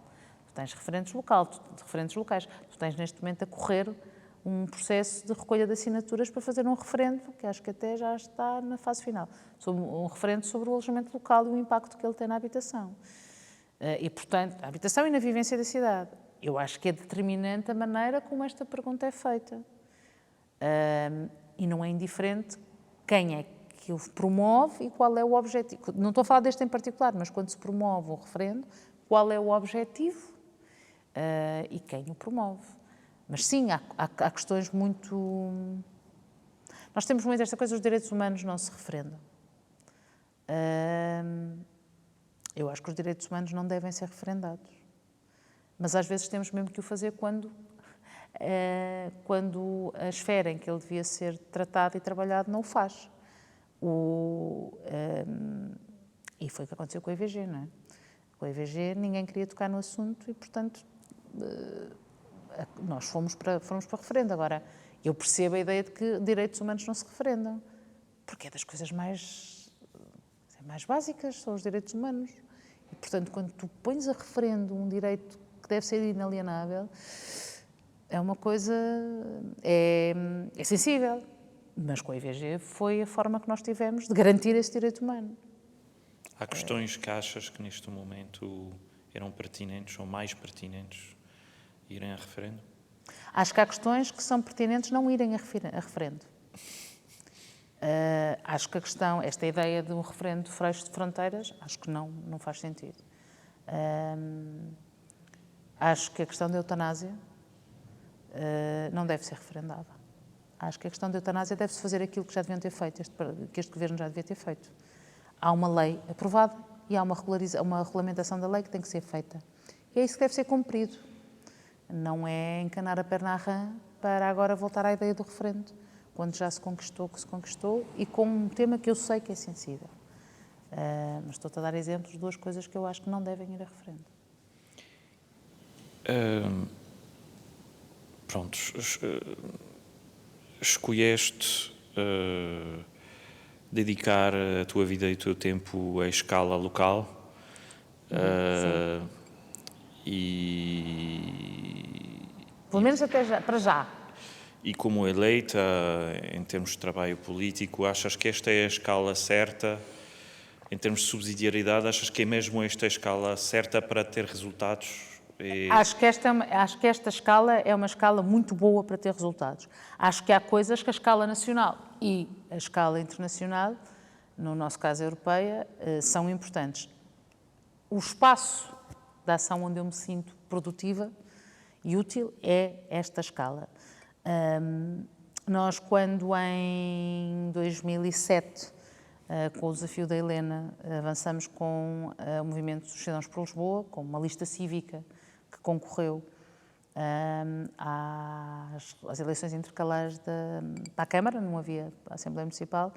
Tu tens referendos locais. Tu tens neste momento a correr um processo de recolha de assinaturas para fazer um referendo, que acho que até já está na fase final, um referendo sobre o alojamento local e o impacto que ele tem na habitação. E, portanto, a habitação e na vivência da cidade. Eu acho que é determinante a maneira como esta pergunta é feita. E não é indiferente quem é que o promove e qual é o objetivo. Não estou a falar deste em particular, mas quando se promove um referendo, qual é o objetivo e quem o promove. Mas sim, há questões muito... Nós temos muito esta coisa, os direitos humanos não se referendam. Eu acho que os direitos humanos não devem ser referendados. Mas às vezes temos mesmo que o fazer quando a esfera em que ele devia ser tratado e trabalhado não o faz. E foi o que aconteceu com a IVG, não é? Com a IVG ninguém queria tocar no assunto e, portanto, nós fomos para o referendo. Agora, eu percebo a ideia de que direitos humanos não se referendam, porque é das coisas mais básicas, são os direitos humanos. E, portanto, quando tu pões a referendo um direito que deve ser inalienável, é uma coisa... é sensível. Mas com a IVG foi a forma que nós tivemos de garantir esse direito humano. Há questões que achas que neste momento eram pertinentes ou mais pertinentes irem a referendo? Acho que há questões que são pertinentes não irem a referendo. Acho que esta ideia de um referendo de fecho de fronteiras, acho que não faz sentido. Acho que a questão da eutanásia não deve ser referendada. Acho que a questão da eutanásia deve-se fazer aquilo que já deviam ter feito, que este governo já devia ter feito. Há uma lei aprovada e há uma regulamentação da lei que tem que ser feita. E é isso que deve ser cumprido. Não é encanar a perna à rã para agora voltar à ideia do referendo, quando já se conquistou o que se conquistou e com um tema que eu sei que é sensível. Mas estou-te a dar exemplos de duas coisas que eu acho que não devem ir a referendo. Pronto, escolheste dedicar a tua vida e o teu tempo à escala local Pelo menos até já, para já. E como eleita, em termos de trabalho político, achas que esta é a escala certa? Em termos de subsidiariedade, achas que é mesmo esta a escala certa para ter resultados? Acho que esta escala é uma escala muito boa para ter resultados. Acho que há coisas que a escala nacional e a escala internacional, no nosso caso a europeia, são importantes. O espaço da ação onde eu me sinto produtiva e útil é esta escala. Nós, quando em 2007, com o desafio da Helena, avançamos com o movimento dos Cidadãos por Lisboa, com uma lista cívica que concorreu às eleições intercalares para a Câmara, não havia a Assembleia Municipal.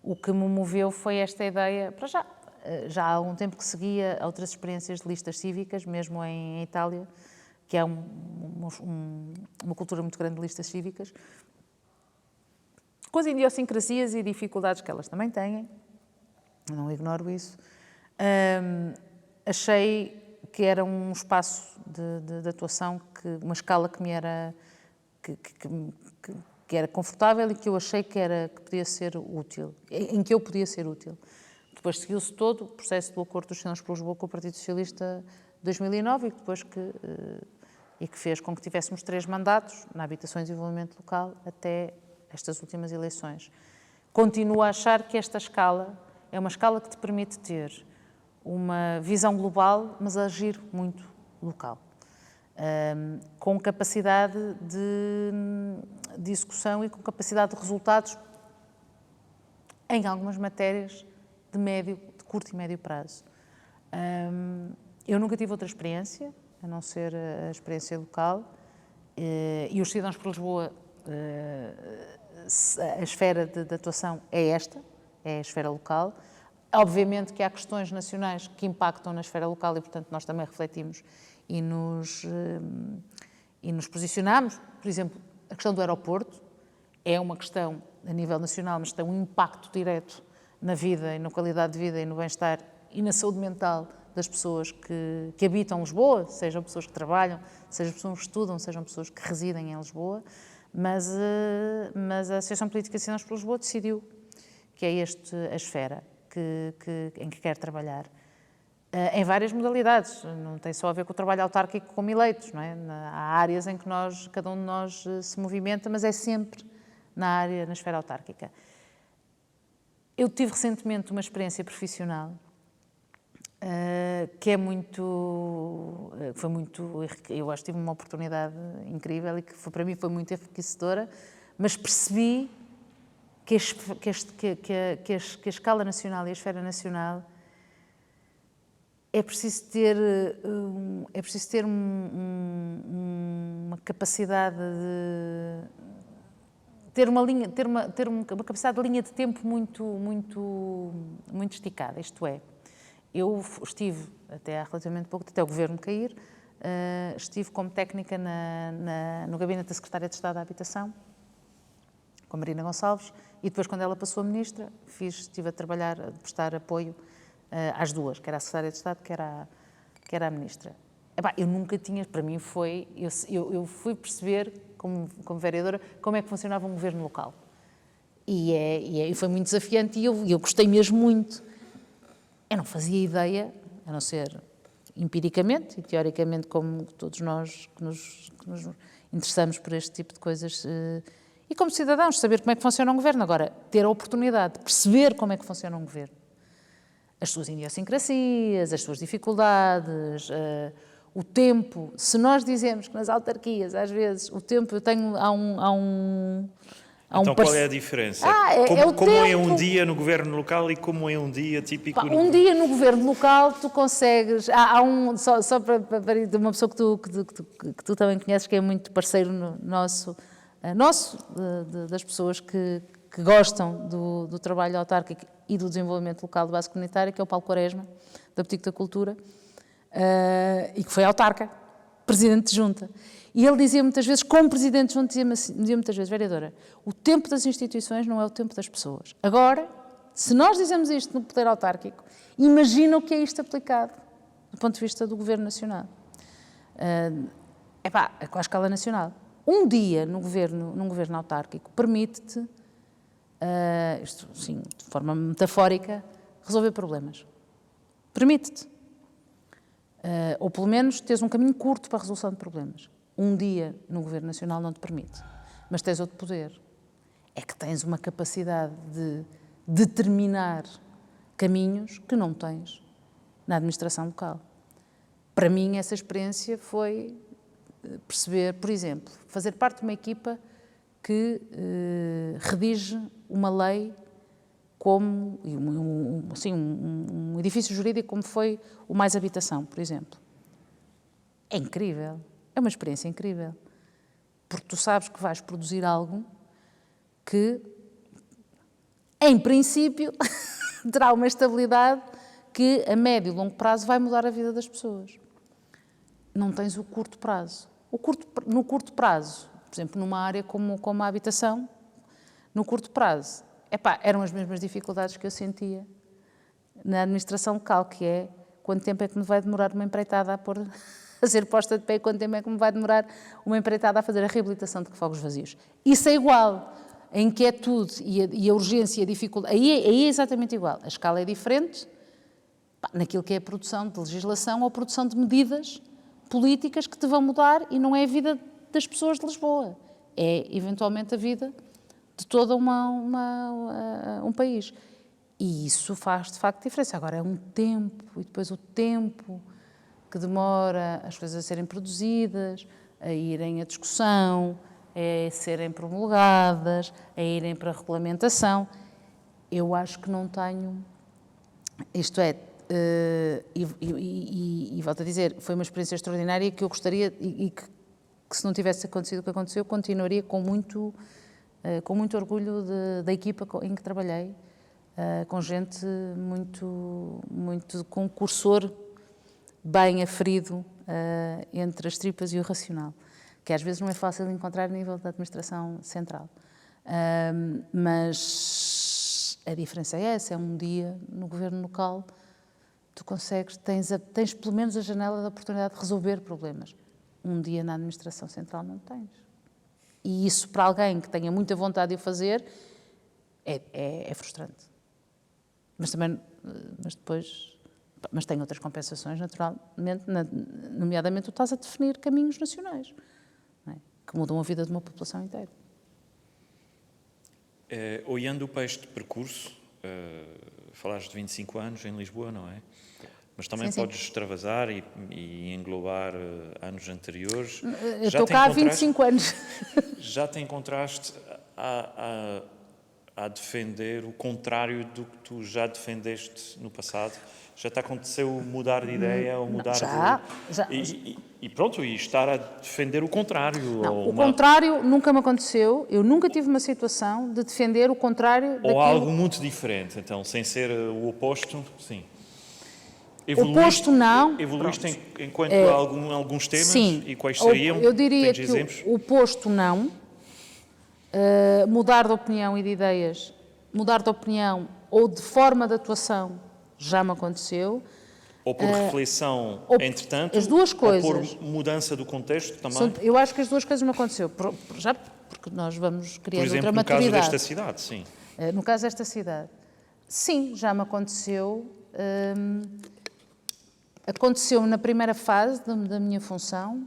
O que me moveu foi esta ideia, para já há algum tempo que seguia outras experiências de listas cívicas, mesmo em Itália, que é uma cultura muito grande de listas cívicas, com as idiosincrasias e dificuldades que elas também têm, não ignoro isso. Achei que era um espaço de atuação, uma escala que me era que era confortável e que eu achei que podia ser útil, em que eu podia ser útil. Depois seguiu-se todo o processo do acordo dos Cidadãos por Lisboa com o Partido Socialista de 2009 e que fez com que tivéssemos 3 mandatos na Habitação e Desenvolvimento Local até estas últimas eleições. Continuo a achar que esta escala é uma escala que te permite ter uma visão global, mas agir muito local, com capacidade de execução e com capacidade de resultados em algumas matérias de curto e médio prazo. Eu nunca tive outra experiência, a não ser a experiência local, e os Cidadãos por Lisboa, a esfera de atuação é esta, é a esfera local. Obviamente que há questões nacionais que impactam na esfera local e, portanto, nós também refletimos e nos posicionamos. Por exemplo, a questão do aeroporto é uma questão a nível nacional, mas tem um impacto direto na vida e na qualidade de vida e no bem-estar e na saúde mental das pessoas que habitam Lisboa, sejam pessoas que trabalham, sejam pessoas que estudam, sejam pessoas que residem em Lisboa, mas a Associação Política de Cidadãos por Lisboa decidiu que é a esfera em que quer trabalhar, em várias modalidades, não tem só a ver com o trabalho autárquico como eleitos, não é? Há áreas em que cada um de nós se movimenta, mas é sempre na esfera autárquica. Eu tive recentemente uma experiência profissional que foi muito, eu acho que tive uma oportunidade incrível e que para mim foi muito enriquecedora, mas percebi que a escala nacional e a esfera nacional é preciso ter uma capacidade de ter uma capacidade de linha de tempo muito esticada. Isto é, eu estive até há relativamente pouco, até o governo cair, estive como técnica no gabinete da Secretária de Estado da Habitação, com a Marina Gonçalves, e depois, quando ela passou a ministra, estive a trabalhar, a prestar apoio às duas, quer à Secretária de Estado, quer à ministra. Eu nunca tinha, para mim foi, eu fui perceber, como vereadora, como é que funcionava um governo local. E foi muito desafiante e eu gostei mesmo muito. Eu não fazia ideia, a não ser empiricamente e teoricamente, como todos nós que nos interessamos por este tipo de coisas, e como cidadãos, saber como é que funciona um governo. Agora, ter a oportunidade de perceber como é que funciona um governo, as suas idiosincrasias, as suas dificuldades, o tempo. Se nós dizemos que nas autarquias, às vezes, o tempo, Então qual é a diferença? Como é um dia no governo local e como é um dia típico Um dia no governo local tu consegues... Só para de uma pessoa que tu também conheces, que é muito parceiro nosso, das pessoas que gostam do trabalho autárquico e do desenvolvimento local de base comunitária, que é o Paulo Quaresma, da Boutique da Cultura, e que foi autarca, presidente de junta. E ele dizia muitas vezes, como presidente de junta, dizia muitas vezes, vereadora, o tempo das instituições não é o tempo das pessoas. Agora, se nós dizemos isto no poder autárquico, imagina o que é isto aplicado do ponto de vista do Governo Nacional. É com a escala nacional. Um dia num governo autárquico permite-te, isto sim, de forma metafórica, resolver problemas. Permite-te. Ou pelo menos teres um caminho curto para a resolução de problemas. Um dia no governo nacional não te permite. Mas tens outro poder. É que tens uma capacidade de determinar caminhos que não tens na administração local. Para mim, essa experiência foi perceber, por exemplo, fazer parte de uma equipa que redige uma lei como um edifício jurídico como foi o Mais Habitação, por exemplo. É incrível. É uma experiência incrível. Porque tu sabes que vais produzir algo que, em princípio, terá uma estabilidade que, a médio e longo prazo, vai mudar a vida das pessoas. Não tens o curto prazo. No curto prazo, por exemplo, numa área como a habitação, no curto prazo, eram as mesmas dificuldades que eu sentia na administração local, que é quanto tempo é que me vai demorar uma empreitada a ser posta de pé e quanto tempo é que me vai demorar uma empreitada a fazer a reabilitação de fogos vazios. Isso é igual. A inquietude e a urgência e a dificuldade, aí é exatamente igual. A escala é diferente naquilo que é a produção de legislação ou a produção de medidas políticas que te vão mudar e não é a vida das pessoas de Lisboa. É, eventualmente, a vida de todo um país. E isso faz, de facto, diferença. Agora, é um tempo, e depois o tempo que demora as coisas a serem produzidas, a irem à discussão, a serem promulgadas, a irem para a regulamentação. Eu acho que não tenho... Isto é, e volto a dizer, foi uma experiência extraordinária que eu gostaria, e que se não tivesse acontecido o que aconteceu, continuaria com muito orgulho da equipa em que trabalhei, com gente com um cursor bem aferido entre as tripas e o racional, que às vezes não é fácil de encontrar a nível da administração central. Mas a diferença é essa, é um dia no governo local, tu tens pelo menos a janela da oportunidade de resolver problemas. Um dia na administração central não tens. E isso, para alguém que tenha muita vontade de o fazer, é frustrante. Mas tem outras compensações, naturalmente, nomeadamente tu estás a definir caminhos nacionais, não é? Que mudam a vida de uma população inteira. Olhando para este percurso, falaste de 25 anos em Lisboa, não é? Mas também sim. Podes extravasar e englobar anos anteriores. Eu estou cá há 25 anos. Já te encontraste a defender o contrário do que tu já defendeste no passado? Já te aconteceu mudar de ideia ou mudar já. E pronto, e estar a defender o contrário? Não, o contrário nunca me aconteceu. Eu nunca tive uma situação de defender o contrário daquilo... Ou algo muito diferente, então, sem ser o oposto, sim. Oposto não. Evoluíste enquanto alguns temas? Sim. E quais seriam? Eu diria Tens que exemplos? o oposto não. Mudar de opinião e de ideias, mudar de opinião ou de forma de atuação já me aconteceu. Ou por reflexão, entretanto, as duas coisas. Ou por mudança do contexto também? Eu acho que as duas coisas me aconteceu. Já porque nós vamos criando por exemplo, outra maturidade. no caso desta cidade, sim. No caso desta cidade. Sim, já me aconteceu. Aconteceu na primeira fase da minha função,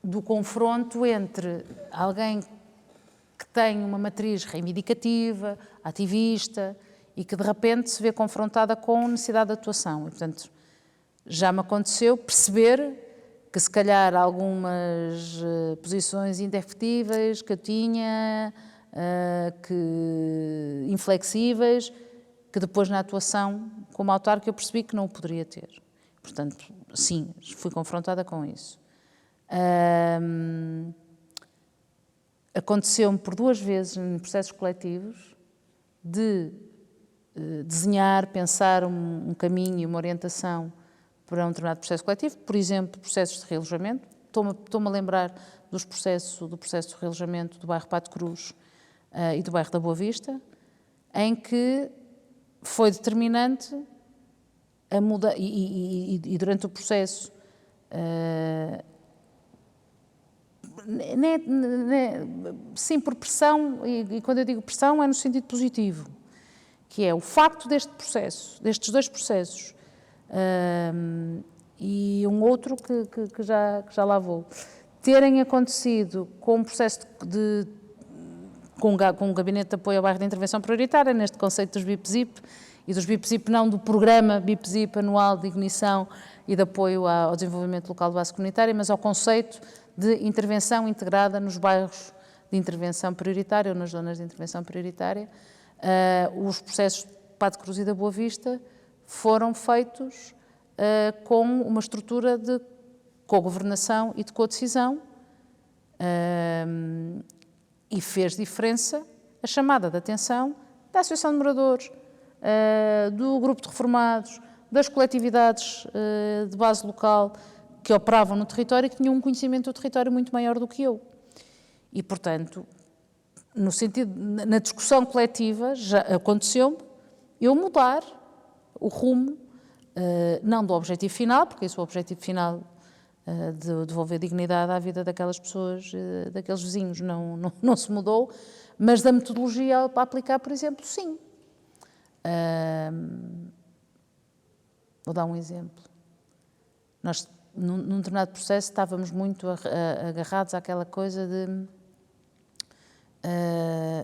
do confronto entre alguém que tem uma matriz reivindicativa, ativista, e que de repente se vê confrontada com necessidade de atuação. E, portanto, já me aconteceu perceber que se calhar algumas posições indefetíveis que eu tinha, inflexíveis, que depois na atuação como autarca eu percebi que não o poderia ter. Portanto, sim, fui confrontada com isso. Aconteceu-me por 2 vezes em processos coletivos de desenhar, pensar um caminho e uma orientação para um determinado processo coletivo, por exemplo, processos de realojamento. Estou-me a lembrar do processo de realojamento do bairro Pato Cruz e do bairro da Boa Vista, em que foi determinante a muda, e durante o processo Sim, por pressão, e quando eu digo pressão é no sentido positivo, que é o facto destes dois processos, e um outro que já lá vou, terem acontecido com um processo com um gabinete de apoio ao bairro de intervenção prioritária, neste conceito dos BIP-ZIP, e dos BIP-ZIP não do programa BIP-ZIP anual de ignição e de apoio ao desenvolvimento local de base comunitária, mas ao conceito de intervenção integrada nos bairros de intervenção prioritária ou nas zonas de intervenção prioritária. Os processos de Pato Cruz e da Boa Vista foram feitos com uma estrutura de cogovernação e de codecisão, e fez diferença a chamada de atenção da Associação de Moradores, do Grupo de Reformados, das coletividades de base local que operavam no território e que tinham um conhecimento do território muito maior do que eu. E, portanto, no sentido, na discussão coletiva, já aconteceu-me eu mudar o rumo, não do objetivo final, porque esse é o objetivo final de devolver dignidade à vida daquelas pessoas, daqueles vizinhos, não se mudou, mas da metodologia para aplicar, por exemplo, sim. Vou dar um exemplo. Nós, num determinado processo, estávamos muito agarrados àquela coisa de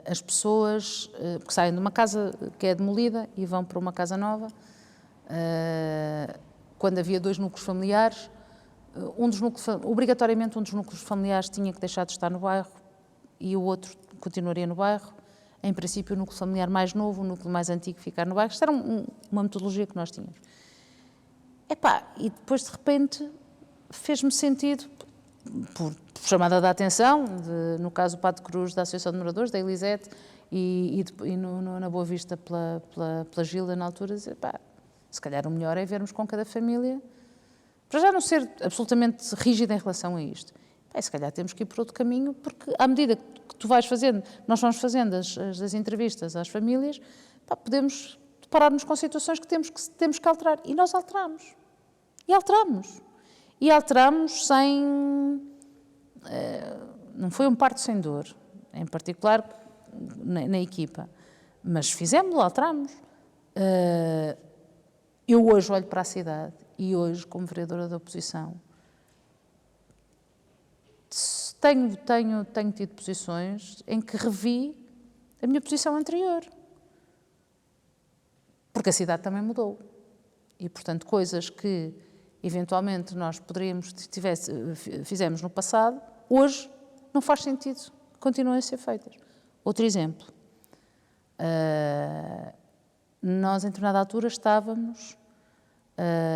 as pessoas que saem de uma casa que é demolida e vão para uma casa nova, quando havia 2 núcleos familiares, obrigatoriamente um dos núcleos familiares tinha que deixar de estar no bairro e o outro continuaria no bairro. Em princípio, o núcleo familiar mais novo, o núcleo mais antigo ficar no bairro. Isto era uma metodologia que nós tínhamos. E depois, de repente, fez-me sentido, por chamada de atenção, no caso do Pato Cruz, da Associação de Moradores, da Elisete, e na Boa Vista pela Gilda, na altura, dizer, se calhar o melhor é vermos com cada família, para já não ser absolutamente rígida em relação a isto. Se calhar temos que ir por outro caminho, porque à medida que tu vais fazendo, nós vamos fazendo as entrevistas às famílias, podemos deparar-nos com situações que temos que alterar. E nós alteramos. E alteramos sem... não foi um parto sem dor, em particular na equipa, mas fizemos-lo, alteramos. Eu hoje olho para a cidade e hoje, como vereadora da oposição, tenho tido posições em que revi a minha posição anterior. Porque a cidade também mudou. E, portanto, coisas que, eventualmente, nós fizemos no passado, hoje não faz sentido que continuem a ser feitas. Outro exemplo. Nós, em determinada altura, estávamos...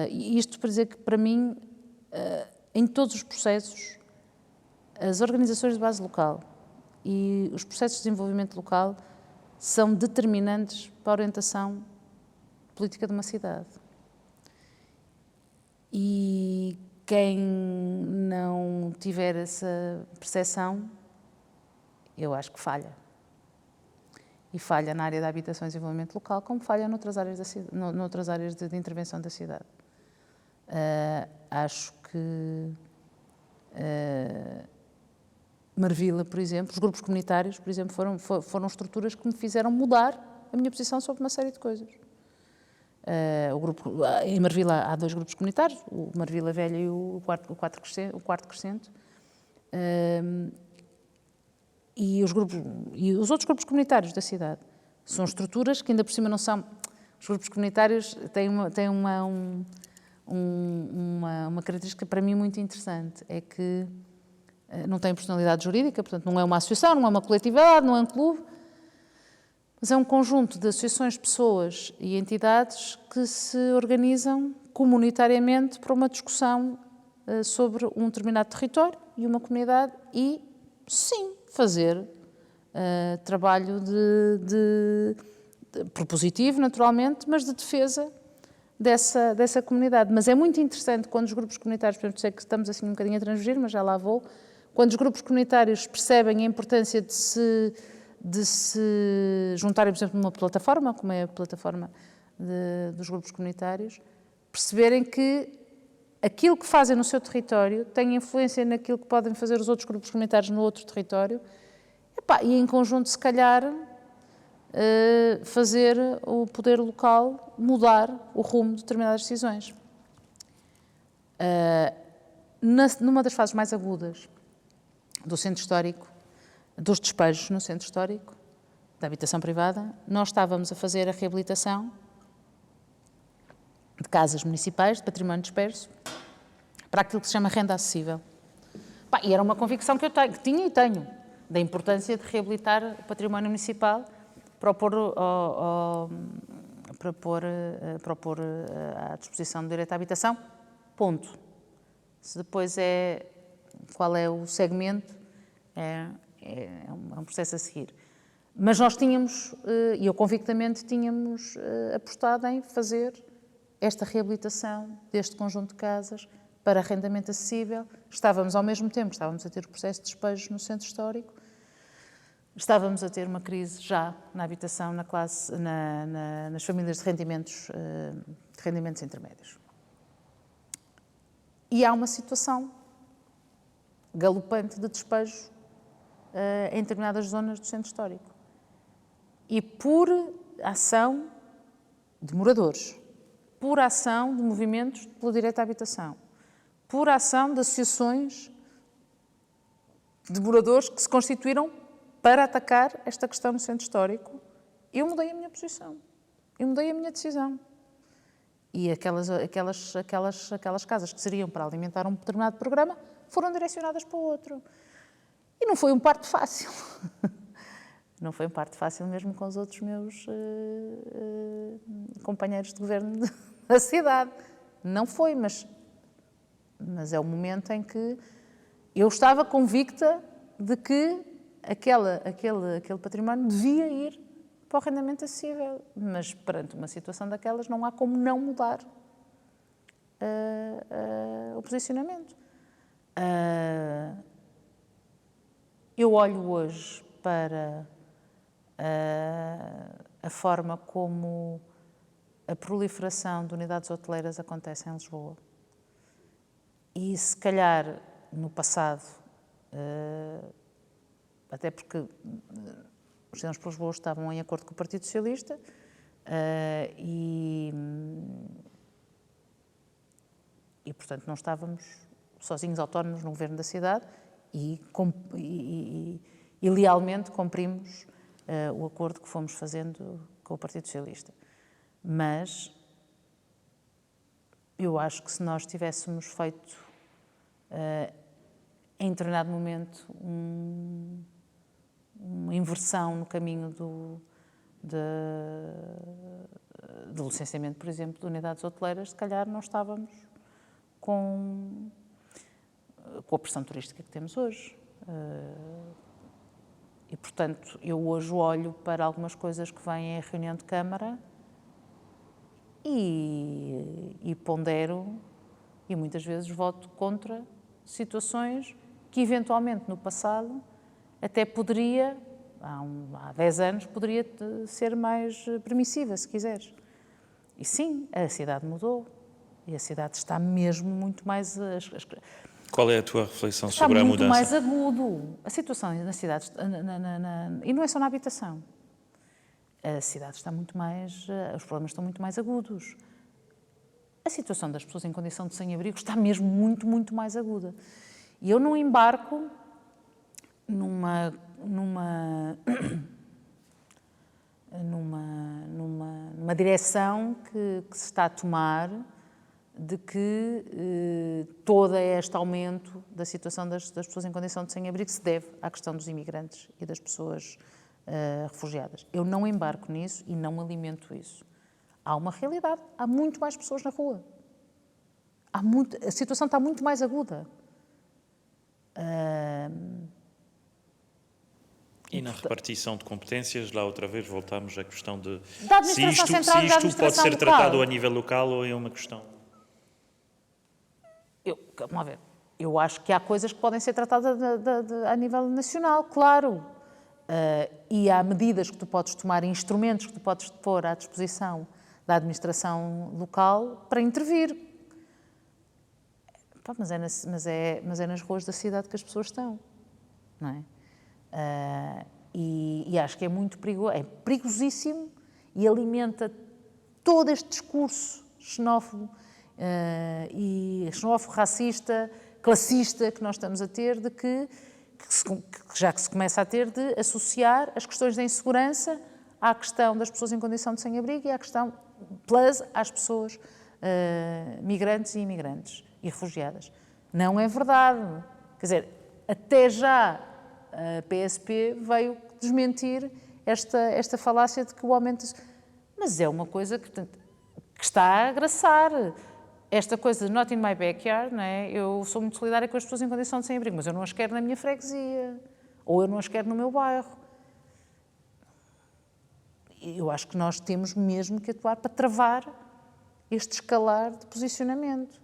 e isto para dizer que, para mim, em todos os processos, as organizações de base local e os processos de desenvolvimento local são determinantes para a orientação política de uma cidade. E quem não tiver essa percepção, eu acho que falha. E falha na área da habitação e desenvolvimento local, como falha noutras áreas de intervenção da cidade. Acho que Marvila, por exemplo, os grupos comunitários, por exemplo, foram estruturas que me fizeram mudar a minha posição sobre uma série de coisas. Em Marvila há 2 grupos comunitários, o Marvila Velha e o Quarto Crescento. E os outros grupos comunitários da cidade são estruturas que ainda por cima não são... Os grupos comunitários têm uma característica para mim muito interessante, é que não têm personalidade jurídica, portanto não é uma associação, não é uma coletividade, não é um clube, mas é um conjunto de associações, pessoas e entidades que se organizam comunitariamente para uma discussão sobre um determinado território e uma comunidade e, sim, fazer trabalho propositivo, naturalmente, mas de defesa dessa comunidade. Mas é muito interessante quando os grupos comunitários, por exemplo, sei que estamos assim um bocadinho a transgir, mas já lá vou, quando os grupos comunitários percebem a importância de se juntarem, por exemplo, numa plataforma, como é a plataforma dos grupos comunitários, perceberem que aquilo que fazem no seu território tem influência naquilo que podem fazer os outros grupos comunitários no outro território, e em conjunto, se calhar, fazer o poder local mudar o rumo de determinadas decisões. Numa das fases mais agudas do centro histórico, dos despejos no centro histórico, da habitação privada, nós estávamos a fazer a reabilitação de casas municipais, de património disperso, para aquilo que se chama renda acessível. E era uma convicção que eu tinha e tenho, da importância de reabilitar o património municipal para pôr à disposição do direito à habitação, ponto. Se depois qual é o segmento, é um processo a seguir. Mas nós tínhamos, e eu convictamente tínhamos apostado em fazer esta reabilitação deste conjunto de casas para arrendamento acessível. Estávamos, ao mesmo tempo, estávamos a ter o processo de despejos no centro histórico, estávamos a ter uma crise já na habitação, nas famílias de rendimentos intermédios. E há uma situação galopante de despejo em determinadas zonas do centro histórico. E por ação de moradores, por ação de movimentos pelo direito à habitação, por ação de associações de moradores que se constituíram para atacar esta questão no centro histórico, eu mudei a minha posição, eu mudei a minha decisão. E aquelas casas que seriam para alimentar um determinado programa foram direcionadas para o outro. E não foi um parto fácil. Não foi um parto fácil mesmo com os outros meus companheiros de governo da cidade. Não foi, mas é o momento em que eu estava convicta de que aquele património devia ir para o arrendamento acessível. Mas perante uma situação daquelas não há como não mudar o posicionamento. Eu olho hoje para a forma como a proliferação de unidades hoteleiras acontece em Lisboa. E se calhar no passado, até porque os Cidadãos por Lisboa estavam em acordo com o Partido Socialista e portanto não estávamos sozinhos, autónomos no governo da cidade e lealmente cumprimos o acordo que fomos fazendo com o Partido Socialista. Mas eu acho que se nós tivéssemos feito em determinado momento uma inversão no caminho do licenciamento, por exemplo, de unidades hoteleiras, se calhar não estávamos com a pressão turística que temos hoje. E, portanto, eu hoje olho para algumas coisas que vêm em reunião de Câmara e pondero e muitas vezes voto contra situações que eventualmente no passado até poderia, há 10 anos, poderia ser mais permissiva, se quiseres. E sim, a cidade mudou e a cidade está mesmo muito mais... Qual é a tua reflexão sobre a mudança? Está muito mais agudo. A situação na cidade, e não é só na habitação, a cidade está muito mais, os problemas estão muito mais agudos. A situação das pessoas em condição de sem-abrigo está mesmo muito, muito mais aguda. E eu não embarco numa direção que se está a tomar de que todo este aumento da situação das pessoas em condição de sem-abrigo se deve à questão dos imigrantes e das pessoas refugiadas. Eu não embarco nisso e não alimento isso. Há uma realidade, há muito mais pessoas na rua. A situação está muito mais aguda. E na repartição de competências, lá outra vez voltamos à questão de da administração central e da administração pode ser local. tratado a nível local ou é uma questão? Vamos ver. Eu acho que há coisas que podem ser tratadas a nível nacional, claro. E há medidas que tu podes tomar, instrumentos que tu podes pôr à disposição da administração local para intervir. Pá, mas é nas ruas da cidade que as pessoas estão, não é? E acho que é muito perigoso, é perigosíssimo e alimenta todo este discurso xenófobo, racista, classista que nós estamos a ter, de que já que se começa a ter, de associar as questões da insegurança à questão das pessoas em condição de sem-abrigo e à questão plus às pessoas migrantes e imigrantes e refugiadas. Não é verdade. Quer dizer, até já a PSP veio desmentir esta falácia de que o aumento... Mas é uma coisa que está a agraçar. Esta coisa de not in my backyard, não é? Eu sou muito solidária com as pessoas em condição de sem-abrigo, mas eu não as quero na minha freguesia, ou eu não as quero no meu bairro. Eu acho que nós temos mesmo que atuar para travar este escalar de posicionamento.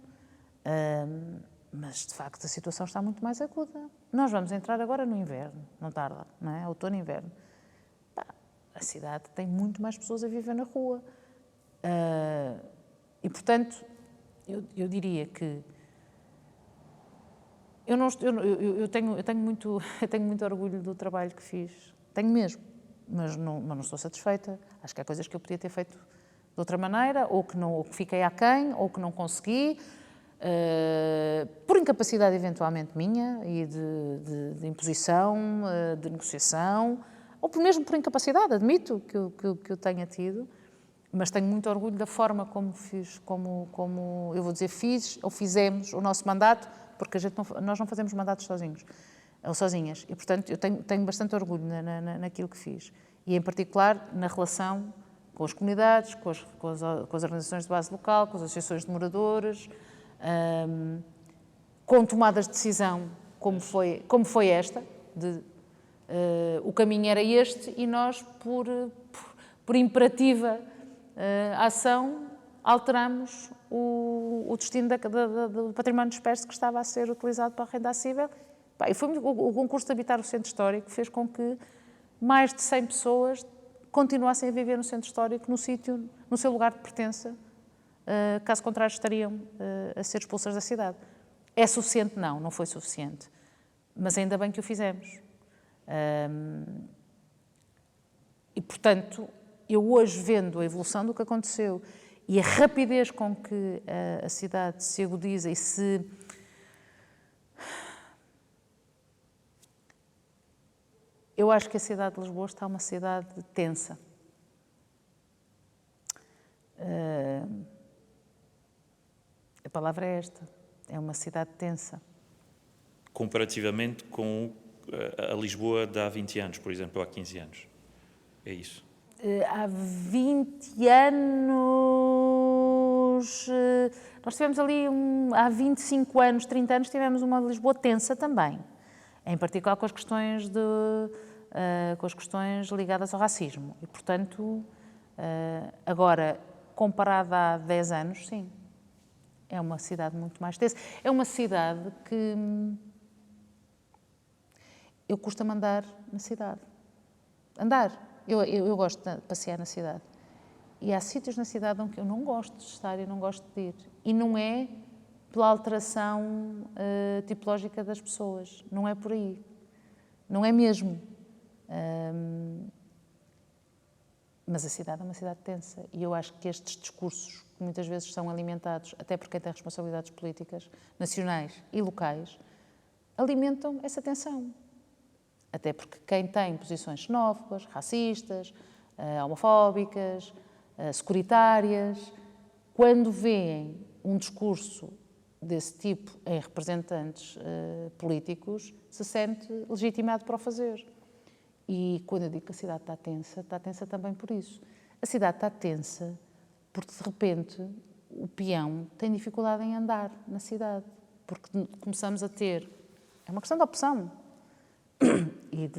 Mas, de facto, a situação está muito mais aguda. Nós vamos entrar agora no inverno, não tarda, não é? Outono e inverno. A cidade tem muito mais pessoas a viver na rua. E, portanto, eu diria que eu tenho muito orgulho do trabalho que fiz. Tenho mesmo, mas não estou satisfeita. Acho que há coisas que eu podia ter feito de outra maneira, ou que fiquei aquém, ou que não consegui, por incapacidade eventualmente minha e de imposição, de negociação, ou mesmo por incapacidade, admito que eu tenha tido. Mas tenho muito orgulho da forma como fiz, como eu vou dizer, fiz ou fizemos o nosso mandato, porque nós não fazemos mandatos sozinhos, ou sozinhas. E, portanto, eu tenho bastante orgulho naquilo que fiz. E, em particular, na relação com as comunidades, com as organizações de base local, com as associações de moradores, com tomadas de decisão, como foi esta, o caminho era este e nós, por imperativa ação, alteramos o destino do património disperso que estava a ser utilizado para a renda acessível. E foi o concurso de habitar o centro histórico fez com que mais de 100 pessoas continuassem a viver no centro histórico, no seu lugar de pertença, caso contrário estariam a ser expulsas da cidade. É suficiente? Não foi suficiente. Mas ainda bem que o fizemos. E, portanto, eu hoje vendo a evolução do que aconteceu e a rapidez com que a cidade se agudiza e eu acho que a cidade de Lisboa está uma cidade tensa. A palavra é esta. É uma cidade tensa. Comparativamente com a Lisboa de há 20 anos, por exemplo, ou há 15 anos. É isso. Há 20 anos... Nós tivemos ali, há 25 anos, 30 anos, tivemos uma Lisboa tensa também. Em particular com as questões ligadas ao racismo. E, portanto, agora, comparada há 10 anos, sim. É uma cidade muito mais tensa. É uma cidade que... Eu custa-me andar na cidade. Eu gosto de passear na cidade. E há sítios na cidade onde eu não gosto de estar e não gosto de ir. E não é pela alteração tipológica das pessoas. Não é por aí. Não é mesmo. Mas a cidade é uma cidade tensa. E eu acho que estes discursos, que muitas vezes são alimentados, até por quem tem responsabilidades políticas, nacionais e locais, alimentam essa tensão. Até porque quem tem posições xenófobas, racistas, homofóbicas, securitárias, quando veem um discurso desse tipo em representantes políticos, se sente legitimado para o fazer. E quando eu digo que a cidade está tensa também por isso. A cidade está tensa porque, de repente, o peão tem dificuldade em andar na cidade. Porque começamos a ter... É uma questão de opção. E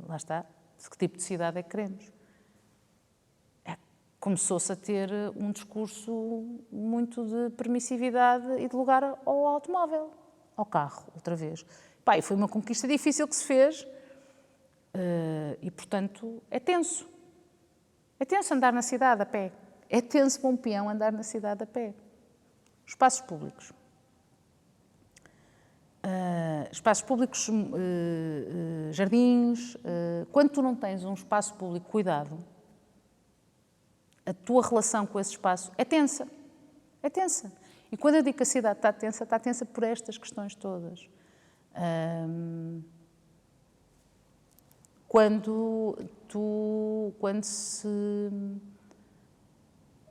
lá está, de que tipo de cidade é que queremos. Começou-se a ter um discurso muito de permissividade e de lugar ao automóvel, ao carro, outra vez. E foi uma conquista difícil que se fez e, portanto, é tenso. É tenso andar na cidade a pé. É tenso para um peão andar na cidade a pé. Espaços públicos. espaços públicos, jardins, quando tu não tens um espaço público cuidado, a tua relação com esse espaço é tensa. É tensa. E quando eu digo que a cidade está tensa por estas questões todas.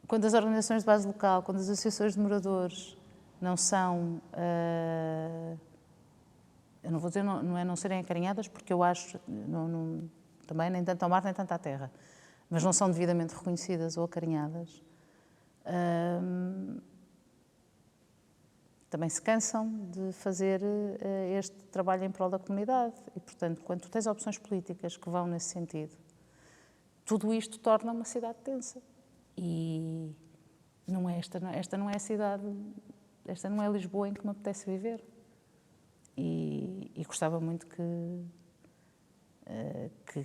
Quando as organizações de base local, quando as associações de moradores não são, eu não vou dizer não é não serem acarinhadas, porque eu acho, também nem tanto ao mar nem tanto à terra, mas não são devidamente reconhecidas ou acarinhadas, também se cansam de fazer este trabalho em prol da comunidade. E, portanto, quando tu tens opções políticas que vão nesse sentido, tudo isto torna uma cidade tensa. E esta não é a cidade, esta não é Lisboa em que me apetece viver. E gostava muito que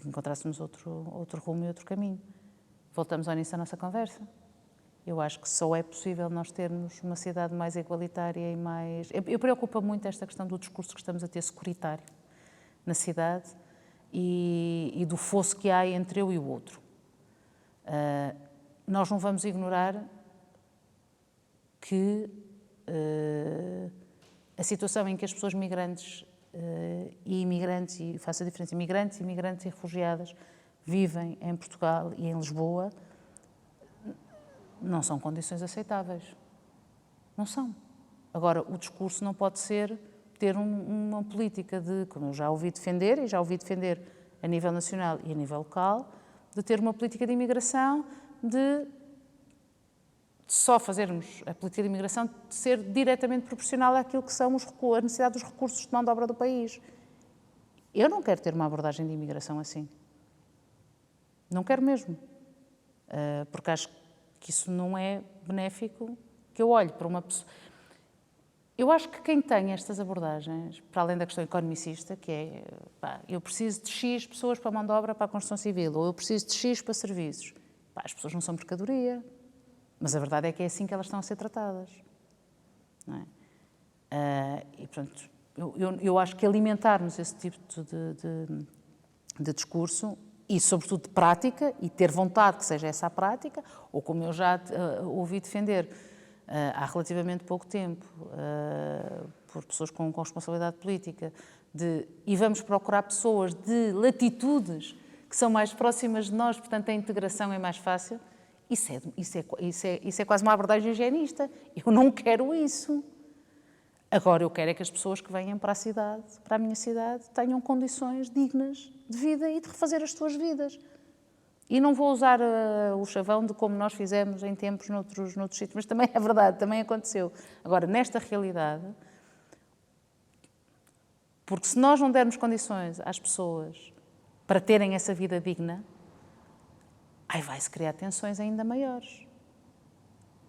encontrássemos outro rumo e outro caminho. Voltamos ao início da nossa conversa. Eu acho que só é possível nós termos uma cidade mais igualitária e mais... Eu preocupa muito esta questão do discurso que estamos a ter securitário na cidade e do fosso que há entre eu e o outro. Nós não vamos ignorar que a situação em que as pessoas migrantes e imigrantes, e faço a diferença, imigrantes e refugiadas, vivem em Portugal e em Lisboa, não são condições aceitáveis. Não são. Agora, o discurso não pode ser ter uma política de, como eu já ouvi defender, e já ouvi defender a nível nacional e a nível local, de ter uma política de imigração, de só fazermos a política de imigração de ser diretamente proporcional àquilo que são a necessidade dos recursos de mão de obra do país. Eu não quero ter uma abordagem de imigração assim. Não quero mesmo. Porque acho que isso não é benéfico, que eu olhe para uma pessoa... Eu acho que quem tem estas abordagens, para além da questão economicista, que é, eu preciso de X pessoas para a mão de obra para a construção civil, ou eu preciso de X para serviços. As pessoas não são mercadoria, mas a verdade é que é assim que elas estão a ser tratadas. Não é? E, portanto, eu acho que alimentarmos esse tipo de discurso e, sobretudo, de prática, e ter vontade que seja essa a prática, ou como eu já ouvi defender há relativamente pouco tempo, por pessoas com responsabilidade política, e vamos procurar pessoas de latitudes que são mais próximas de nós, portanto a integração é mais fácil, isso é quase uma abordagem higienista. Eu não quero isso. Agora, eu quero é que as pessoas que venham para a cidade, para a minha cidade, tenham condições dignas de vida e de refazer as suas vidas. E não vou usar o chavão de como nós fizemos em tempos noutros sítios, mas também é verdade, também aconteceu. Agora, nesta realidade, porque se nós não dermos condições às pessoas para terem essa vida digna, aí vai-se criar tensões ainda maiores.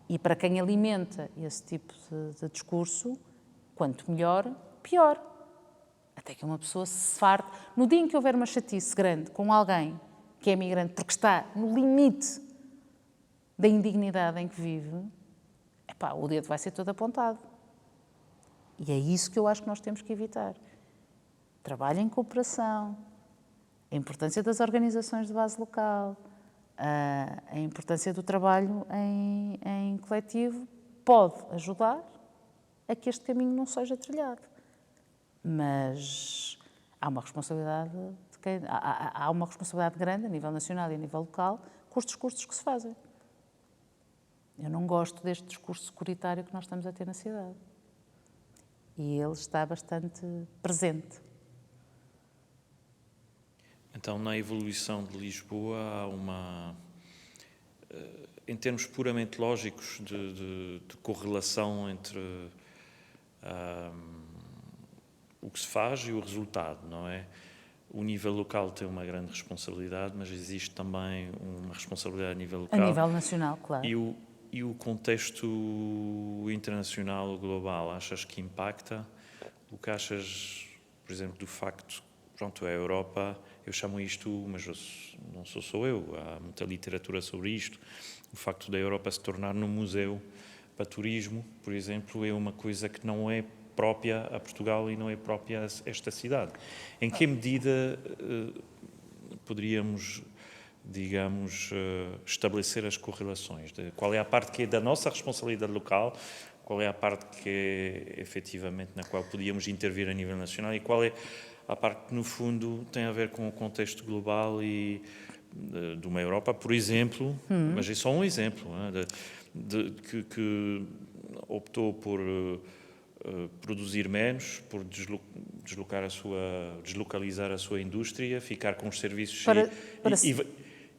E para quem alimenta esse tipo de discurso, quanto melhor, pior. Até que uma pessoa se farte. No dia em que houver uma chatice grande com alguém que é migrante, porque está no limite da indignidade em que vive, o dedo vai ser todo apontado. E é isso que eu acho que nós temos que evitar. Trabalho em cooperação, a importância das organizações de base local, a importância do trabalho em coletivo pode ajudar a que este caminho não seja trilhado. Mas há uma responsabilidade grande a nível nacional e a nível local com os discursos que se fazem. Eu não gosto deste discurso securitário que nós estamos a ter na cidade. E ele está bastante presente. Então, na evolução de Lisboa, há uma... em termos puramente lógicos de correlação entre o que se faz e o resultado, não é? O nível local tem uma grande responsabilidade, mas existe também uma responsabilidade a nível local. A nível nacional, claro. E o contexto internacional ou global, achas que impacta? O que achas, por exemplo, do facto, a Europa, eu chamo isto, mas não sou só eu, há muita literatura sobre isto, o facto da Europa se tornar num museu para turismo, por exemplo, é uma coisa que não é própria a Portugal e não é própria a esta cidade. Em que medida poderíamos, digamos, estabelecer as correlações? Qual é a parte que é da nossa responsabilidade local, qual é a parte que é efetivamente na qual podíamos intervir a nível nacional e qual é a parte que, no fundo, tem a ver com o contexto global e de uma Europa, por exemplo, mas é só um exemplo, que optou por produzir menos, por deslocalizar a sua indústria, ficar com os serviços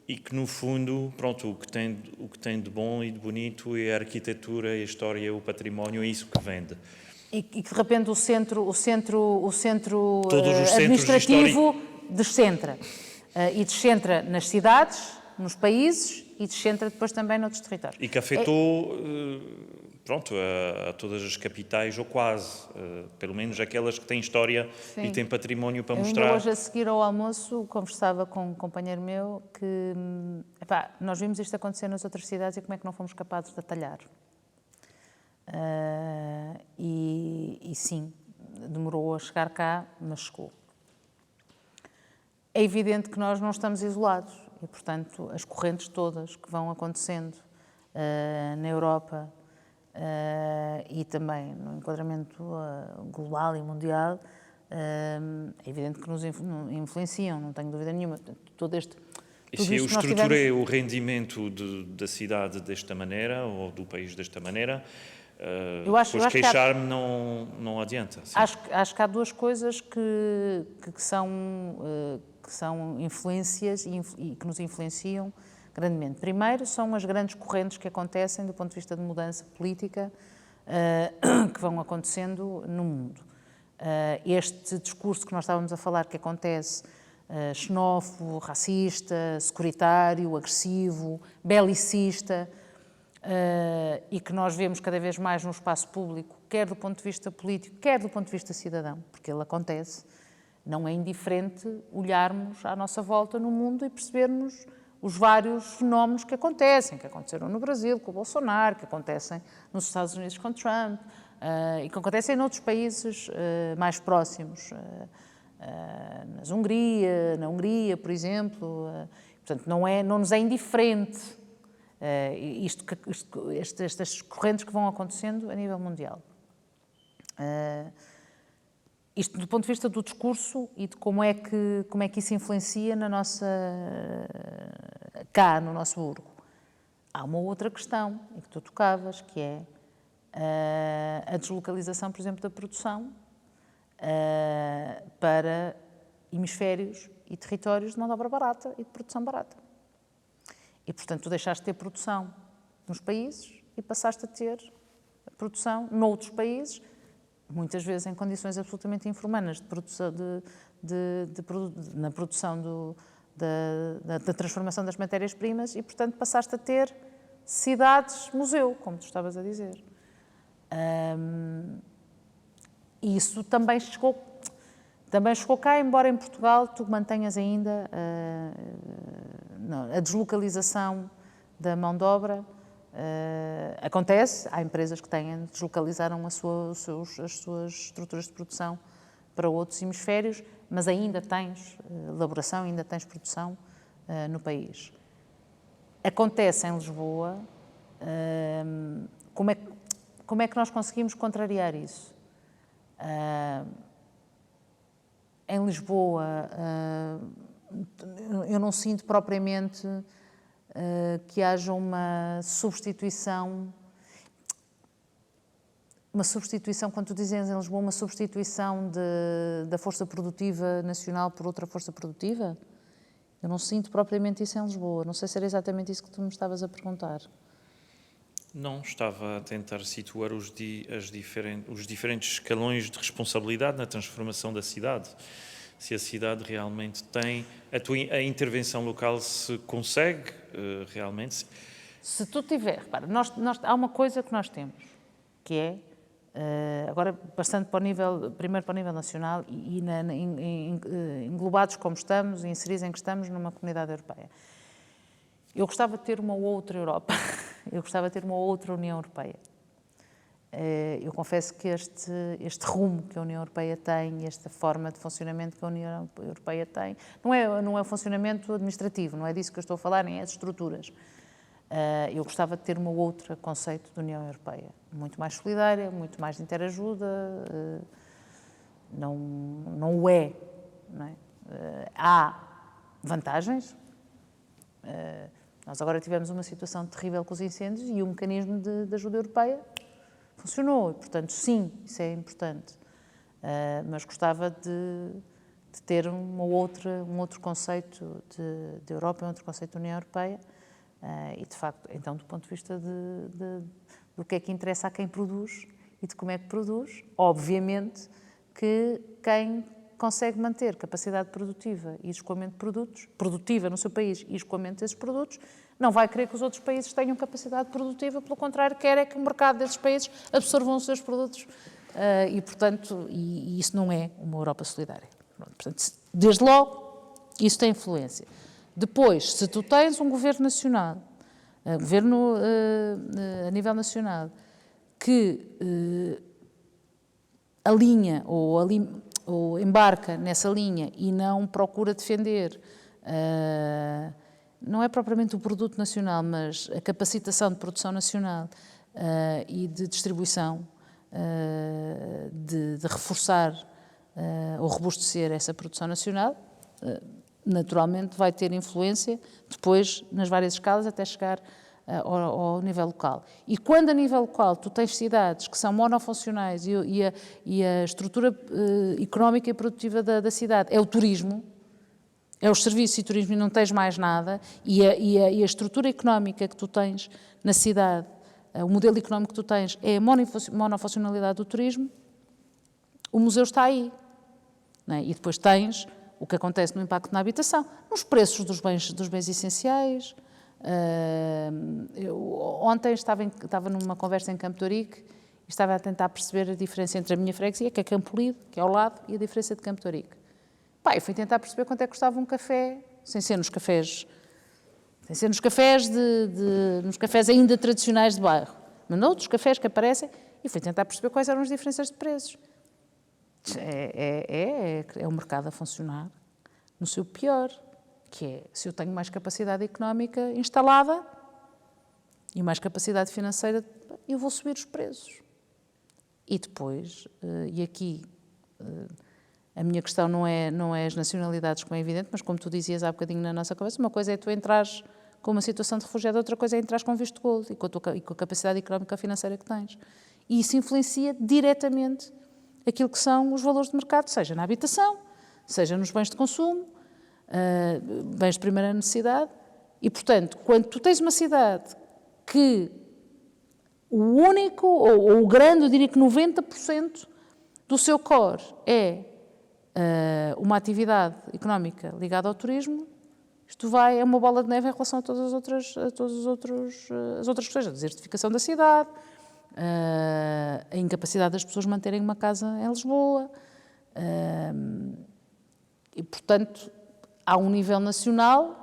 e que, no fundo, pronto, o que tem de bom e de bonito é a arquitetura, a história, o património, é isso que vende. E que, de repente, o centro Todos os administrativo descentra. E descentra nas cidades, nos países, e descentra depois também noutros territórios. E que afetou, pronto, a todas as capitais, ou quase, pelo menos aquelas que têm história e têm património para mostrar. Ainda hoje, a seguir ao almoço, conversava com um companheiro meu que, nós vimos isto acontecer nas outras cidades e como é que não fomos capazes de atalhar. E sim, demorou a chegar cá, mas chegou. É evidente que nós não estamos isolados e, portanto, as correntes todas que vão acontecendo na Europa e também no enquadramento global e mundial, é evidente que nos influenciam, não tenho dúvida nenhuma. E se eu estruturei o rendimento da cidade desta maneira ou do país desta maneira, depois queixar-me não adianta. Acho que há duas coisas que são influências e que nos influenciam grandemente. Primeiro, são as grandes correntes que acontecem do ponto de vista de mudança política que vão acontecendo no mundo. Este discurso que nós estávamos a falar, que acontece xenófobo, racista, securitário, agressivo, belicista, e que nós vemos cada vez mais no espaço público, quer do ponto de vista político, quer do ponto de vista cidadão, porque ele acontece. Não é indiferente olharmos à nossa volta no mundo e percebermos os vários fenómenos que aconteceram no Brasil com o Bolsonaro, que acontecem nos Estados Unidos com Trump e que acontecem em outros países mais próximos, na Hungria, por exemplo. Portanto, não nos é indiferente estas correntes que vão acontecendo a nível mundial. Isto do ponto de vista do discurso e de como é que isso influencia cá no nosso burgo. Há uma outra questão, e que tu tocavas, que é a deslocalização, por exemplo, da produção para hemisférios e territórios de mão de obra barata e de produção barata. E, portanto, tu deixaste de ter produção nos países e passaste a ter produção noutros países, muitas vezes em condições absolutamente infra-humanas na produção da transformação das matérias-primas e, portanto, passaste a ter cidades-museu, como tu estavas a dizer. E isso também chegou cá, embora em Portugal tu mantenhas ainda a deslocalização da mão de obra. Acontece, há empresas que deslocalizaram as suas estruturas de produção para outros hemisférios, mas ainda tens elaboração, ainda tens produção no país. Acontece em Lisboa. Como é que nós conseguimos contrariar isso? Em Lisboa, eu não sinto propriamente que haja uma substituição, quando tu dizes em Lisboa, uma substituição da força produtiva nacional por outra força produtiva. Eu não sinto propriamente isso em Lisboa. Não sei se era exatamente isso que tu me estavas a perguntar. Não, estava a tentar situar os diferentes escalões de responsabilidade na transformação da cidade. Se a cidade realmente tem... A intervenção local se consegue realmente... Se tu tiver... Repara, há uma coisa que nós temos, que é, agora bastante primeiro para o nível nacional e englobados como estamos e inseridos em que estamos numa comunidade europeia. Eu gostava de ter uma outra Europa. Eu gostava de ter uma outra União Europeia. Eu confesso que este rumo que a União Europeia tem, esta forma de funcionamento que a União Europeia tem, não é o funcionamento administrativo, não é disso que eu estou a falar, nem é as estruturas. Eu gostava de ter um outro conceito de União Europeia, muito mais solidária, muito mais de interajuda, não o é, não é? Há vantagens. Nós agora tivemos uma situação terrível com os incêndios e o mecanismo de ajuda europeia funcionou, e, portanto, sim, isso é importante. Mas gostava de ter um outro conceito de Europa, um outro conceito de União Europeia, e, de facto, então, do ponto de vista do que é que interessa a quem produz e de como é que produz, obviamente que quem consegue manter capacidade produtiva e escoamento de produtos, produtiva no seu país e escoamento desses produtos, não vai querer que os outros países tenham capacidade produtiva, pelo contrário, quer é que o mercado desses países absorvam os seus produtos e, portanto, isso não é uma Europa solidária. Portanto, desde logo, isso tem influência. Depois, se tu tens um governo nacional, governo a nível nacional, que alinha ou embarca nessa linha e não procura defender, não é propriamente o produto nacional, mas a capacitação de produção nacional e de distribuição, de reforçar ou robustecer essa produção nacional, naturalmente vai ter influência depois nas várias escalas até chegar ao nível local. E quando a nível local tu tens cidades que são monofuncionais e a estrutura económica e produtiva da cidade é o turismo, é os serviços e turismo e não tens mais nada, e a estrutura económica que tu tens na cidade, o modelo económico que tu tens é a monofuncionalidade do turismo, o museu está aí. Não é? E depois tens o que acontece no impacto na habitação, nos preços dos bens essenciais. Ontem estava numa conversa em Campo de Ourique e estava a tentar perceber a diferença entre a minha freguesia, que é Campo Lido, que é ao lado, e a diferença de Campo de Ourique. Eu fui tentar perceber quanto é que custava um café, sem ser nos cafés nos cafés ainda tradicionais de bairro, mas noutros cafés que aparecem, e fui tentar perceber quais eram as diferenças de preços. É o mercado a funcionar no seu pior, que é, se eu tenho mais capacidade económica instalada e mais capacidade financeira, eu vou subir os preços. E depois, e aqui a minha questão não é as nacionalidades, como é evidente, mas como tu dizias há bocadinho na nossa conversa, uma coisa é tu entrares com uma situação de refugiado, outra coisa é entrares com visto de gold e com a capacidade económica e financeira que tens. E isso influencia diretamente aquilo que são os valores de mercado, seja na habitação, seja nos bens de consumo, bens de primeira necessidade. E, portanto, quando tu tens uma cidade que o único, ou o grande, eu diria que 90% do seu core é uma atividade económica ligada ao turismo, isto é uma bola de neve em relação a todas as outras questões, a desertificação da cidade, a incapacidade das pessoas manterem uma casa em Lisboa, e, portanto, há um nível nacional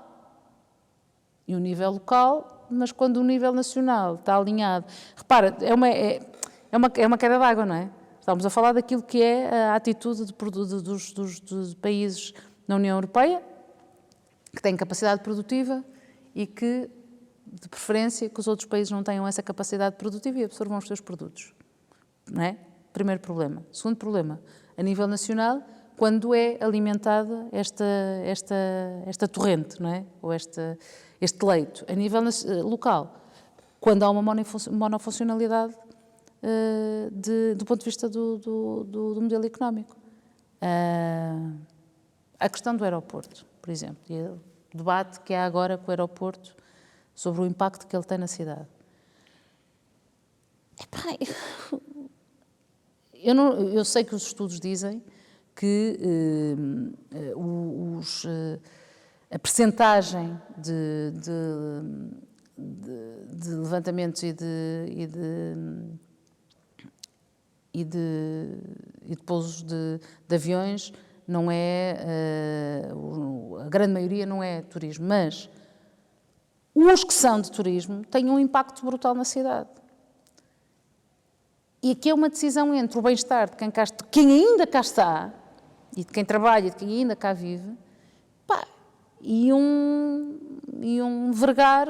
e um nível local, mas quando o nível nacional está alinhado... Repara, é uma queda d'água, não é? Estamos a falar daquilo que é a atitude dos países na União Europeia, que têm capacidade produtiva e que, de preferência, que os outros países não tenham essa capacidade produtiva e absorvam os seus produtos. Não é? Primeiro problema. Segundo problema, a nível nacional, quando é alimentada esta torrente, não é? Ou este leito. A nível local, quando há uma monofuncionalidade do ponto de vista do modelo económico. A questão do aeroporto, por exemplo, e o debate que há agora com o aeroporto sobre o impacto que ele tem na cidade. Eu sei que os estudos dizem que a percentagem de levantamentos e de pousos de aviões não é, a grande maioria não é turismo, mas os que são de turismo têm um impacto brutal na cidade. E aqui é uma decisão entre o bem-estar de quem ainda cá está, e de quem trabalha e de quem ainda cá vive, pá, e um vergar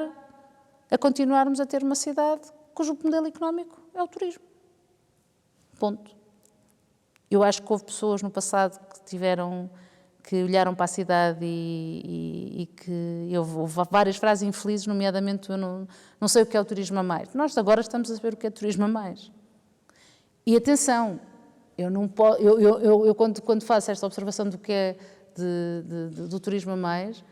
a continuarmos a ter uma cidade cujo modelo económico é o turismo. Ponto. Eu acho que houve pessoas no passado que olharam para a cidade e que houve várias frases infelizes, nomeadamente eu não sei o que é o turismo a mais. Nós agora estamos a saber o que é turismo a mais. E atenção, eu quando faço esta observação do que é do turismo a mais,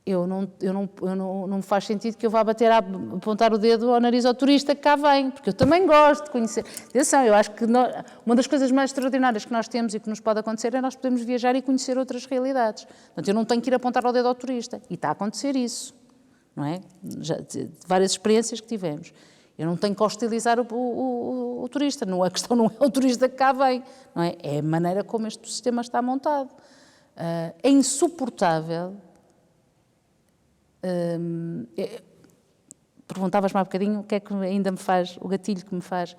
não me faz sentido que eu vá apontar o dedo ao nariz ao turista que cá vem, porque eu também gosto de conhecer. Atenção, eu acho que uma das coisas mais extraordinárias que nós temos e que nos pode acontecer é nós podermos viajar e conhecer outras realidades. Portanto, eu não tenho que ir apontar o dedo ao turista. E está a acontecer isso, não é? Várias experiências que tivemos. Eu não tenho que hostilizar o turista. A questão não é o turista que cá vem, não é? É a maneira como este sistema está montado. É insuportável. Perguntavas-me há bocadinho o que é que ainda me faz, o gatilho que me faz.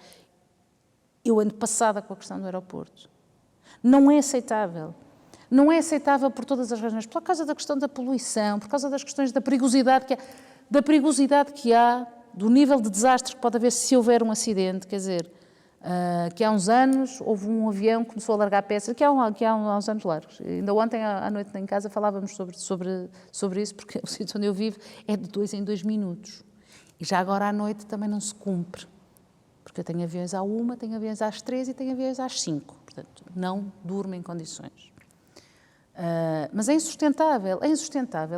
Eu ando passada com a questão do aeroporto. Não é aceitável. Não é aceitável por todas as razões. Por causa da questão da poluição, por causa das questões da perigosidade que há, do nível de desastre que pode haver se houver um acidente. Quer dizer, que há uns anos houve um avião que começou a largar peças, que há uns anos largos. Ainda ontem à noite em casa falávamos sobre isso, porque o sítio onde eu vivo é de 2 em 2 minutos. E já agora à noite também não se cumpre, porque eu tenho aviões à 1, tenho aviões às 3 e tenho aviões às 5. Portanto, não durmo em condições. Mas é insustentável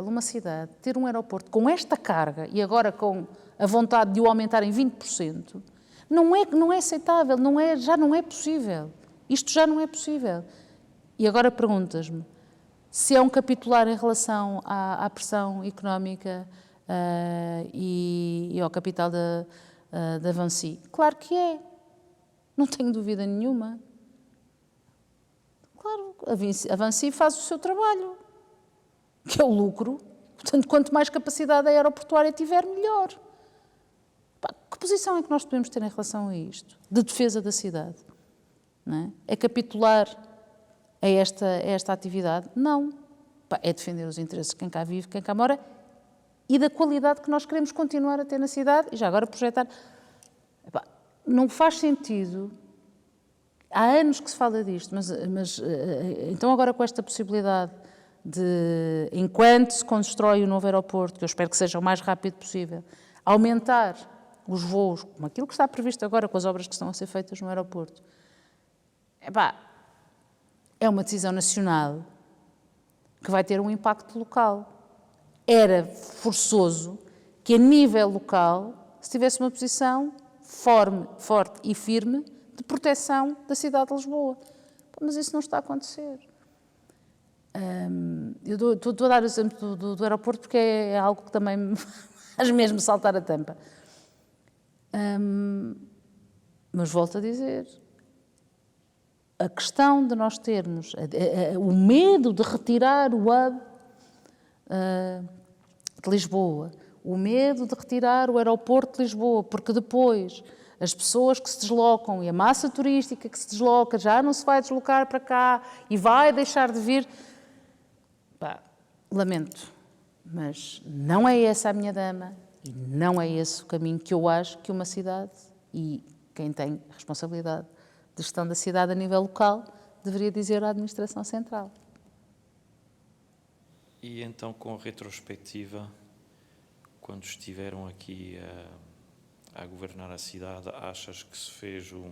uma cidade ter um aeroporto com esta carga e agora com a vontade de o aumentar em 20%. Não é aceitável, já não é possível. Isto já não é possível. E agora perguntas-me se é um capitular em relação à pressão económica e ao capital da Vinci. Claro que é. Não tenho dúvida nenhuma. Claro, a Vinci faz o seu trabalho, que é o lucro. Portanto, quanto mais capacidade aeroportuária tiver, melhor. Que posição é que nós podemos ter em relação a isto? De defesa da cidade? Não é? É capitular a esta atividade? Não. É defender os interesses de quem cá vive, quem cá mora e da qualidade que nós queremos continuar a ter na cidade e já agora projetar. Não faz sentido. Há anos que se fala disto, mas então agora com esta possibilidade de, enquanto se constrói o novo aeroporto, que eu espero que seja o mais rápido possível, aumentar os voos, como aquilo que está previsto agora com as obras que estão a ser feitas no aeroporto, é uma decisão nacional que vai ter um impacto local. Era forçoso que a nível local se tivesse uma posição forte e firme de proteção da cidade de Lisboa. Mas isso não está a acontecer. Eu estou a dar o exemplo do aeroporto porque é algo que também me faz mesmo saltar a tampa. Mas volto a dizer, a questão de nós termos o medo de retirar o hub de Lisboa, o medo de retirar o aeroporto de Lisboa, porque depois as pessoas que se deslocam e a massa turística que se desloca já não se vai deslocar para cá e vai deixar de vir. Lamento, mas não é essa a minha dama e não é esse o caminho que eu acho que uma cidade e quem tem responsabilidade de gestão da cidade a nível local deveria dizer à administração central. E então, com a retrospectiva, quando estiveram aqui a governar a cidade, achas que se fez um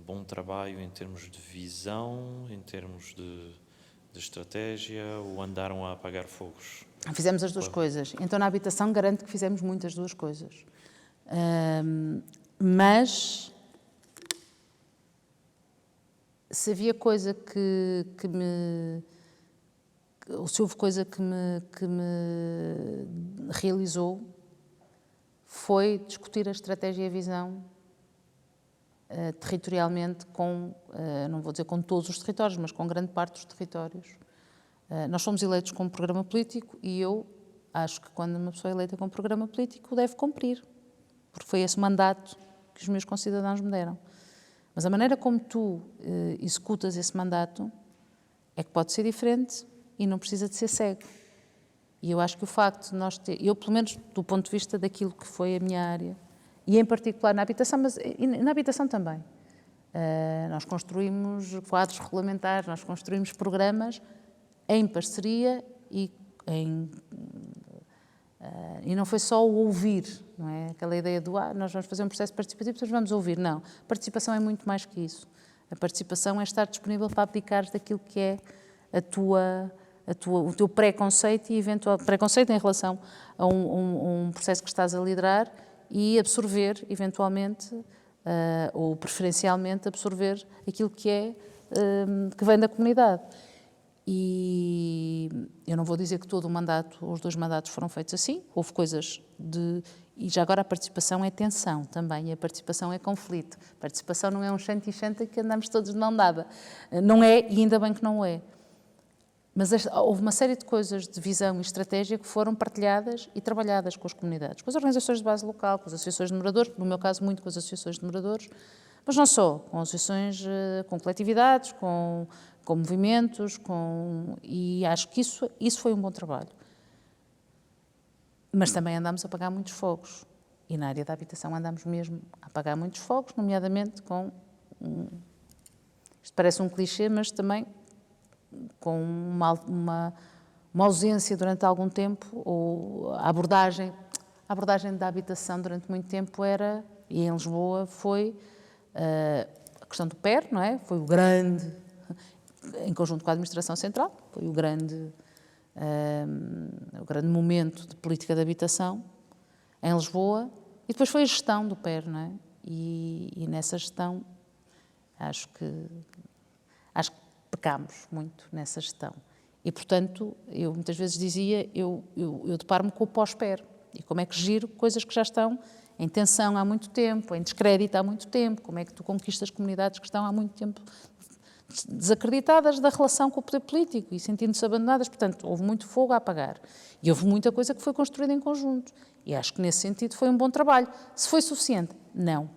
bom trabalho em termos de visão, em termos de estratégia, ou andaram a apagar fogos? Fizemos as duas coisas. Então, na habitação, garanto que fizemos muitas duas coisas. Mas se havia coisa se houve coisa que me realizou, foi discutir a estratégia e a visão territorialmente não vou dizer com todos os territórios, mas com grande parte dos territórios. Nós fomos eleitos com um programa político e eu acho que quando uma pessoa é eleita com um programa político deve cumprir, porque foi esse mandato que os meus concidadãos me deram. Mas a maneira como tu executas esse mandato é que pode ser diferente e não precisa de ser cego. E eu acho que o facto de nós ter, eu pelo menos do ponto de vista daquilo que foi a minha área, e em particular na habitação, mas na habitação também, nós construímos quadros regulamentares, nós construímos programas em parceria e não foi só o ouvir, não é? Aquela ideia do nós vamos fazer um processo participativo, depois vamos ouvir. Não, participação é muito mais que isso. A participação é estar disponível para abdicares daquilo que é o teu preconceito e eventual preconceito em relação a um processo que estás a liderar e absorver, eventualmente, ou preferencialmente absorver aquilo que vem da comunidade. E eu não vou dizer que todo o mandato, os 2 mandatos foram feitos assim, houve coisas e já agora a participação é tensão também, a participação é conflito. A participação não é um xanta que andamos todos de mão dada. Não é, e ainda bem que não é. Mas houve uma série de coisas de visão e estratégia que foram partilhadas e trabalhadas com as comunidades, com as organizações de base local, com as associações de moradores, no meu caso muito com as associações de moradores, mas não só, com associações, com coletividades, com movimentos, e acho que isso foi um bom trabalho. Mas também andámos a apagar muitos fogos, e na área da habitação andámos mesmo a apagar muitos fogos, nomeadamente isto parece um clichê, mas também com uma ausência durante algum tempo, ou a abordagem da habitação durante muito tempo era, e em Lisboa foi a questão do PER, não é? Foi o grande, em conjunto com a Administração Central, foi o grande momento de política de habitação em Lisboa, e depois foi a gestão do PER, não é? E nessa gestão acho que pecámos muito nessa gestão. E, portanto, eu muitas vezes dizia, eu deparo-me com o pós-PER. E como é que giro coisas que já estão em tensão há muito tempo, em descrédito há muito tempo, como é que tu conquistas comunidades que estão há muito tempo desacreditadas da relação com o poder político e sentindo-se abandonadas. Portanto, houve muito fogo a apagar. E houve muita coisa que foi construída em conjunto. E acho que, nesse sentido, foi um bom trabalho. Se foi suficiente? Não.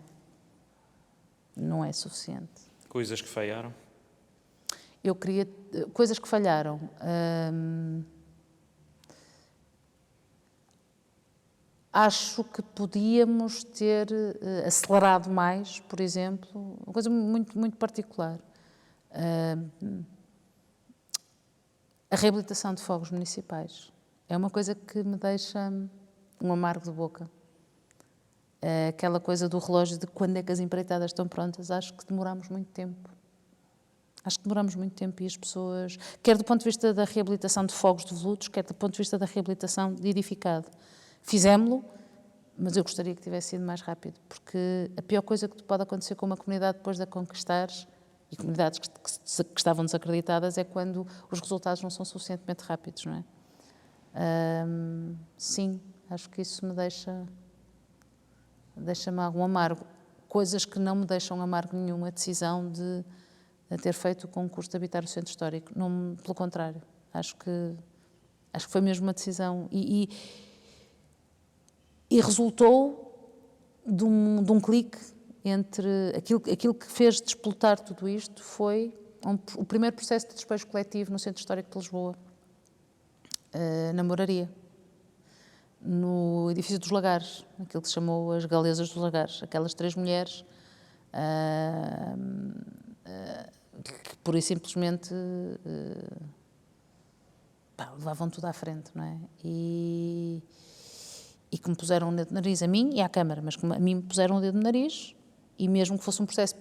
Não é suficiente. Coisas que falharam? Eu queria... Coisas que falharam. Acho que podíamos ter acelerado mais, por exemplo, uma coisa muito, muito particular. A reabilitação de fogos municipais. É uma coisa que me deixa um amargo de boca. Aquela coisa do relógio de quando é que as empreitadas estão prontas. Acho que demoramos muito tempo. E as pessoas, quer do ponto de vista da reabilitação de fogos de volutos, quer do ponto de vista da reabilitação de edificado. Fizemos-lo, mas eu gostaria que tivesse sido mais rápido, porque a pior coisa que pode acontecer com uma comunidade depois de a conquistares, e comunidades que estavam desacreditadas, é quando os resultados não são suficientemente rápidos, não é? Sim, acho que isso me deixa-me algum amargo. Coisas que não me deixam amargo nenhum, a decisão de ter feito o concurso de habitar o centro histórico. Não, pelo contrário, acho que foi mesmo uma decisão e resultou de um clique entre aquilo que fez desplotar tudo isto foi o primeiro processo de despejo coletivo no Centro Histórico de Lisboa, na Moraria, no edifício dos Lagares, aquilo que se chamou as Galesas dos Lagares, aquelas 3 mulheres que pura e simplesmente levavam tudo à frente, não é? E que me puseram um dedo no nariz, a mim e à Câmara, mas que a mim me puseram um dedo no nariz, e mesmo que fosse um processo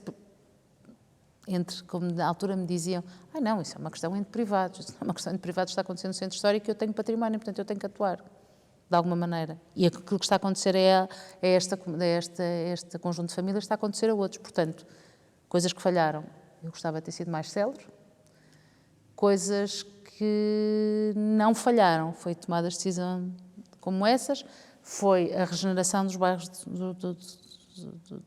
como na altura me diziam, não, isso é uma questão entre privados, isso é uma questão entre privados, está acontecendo no centro histórico, eu tenho património, portanto eu tenho que atuar, de alguma maneira. E aquilo que está a acontecer este conjunto de famílias está a acontecer a outros, portanto, coisas que falharam. Eu gostava de ter sido mais célere. Coisas que não falharam, foi tomadas decisões como essas, foi a regeneração dos bairros, de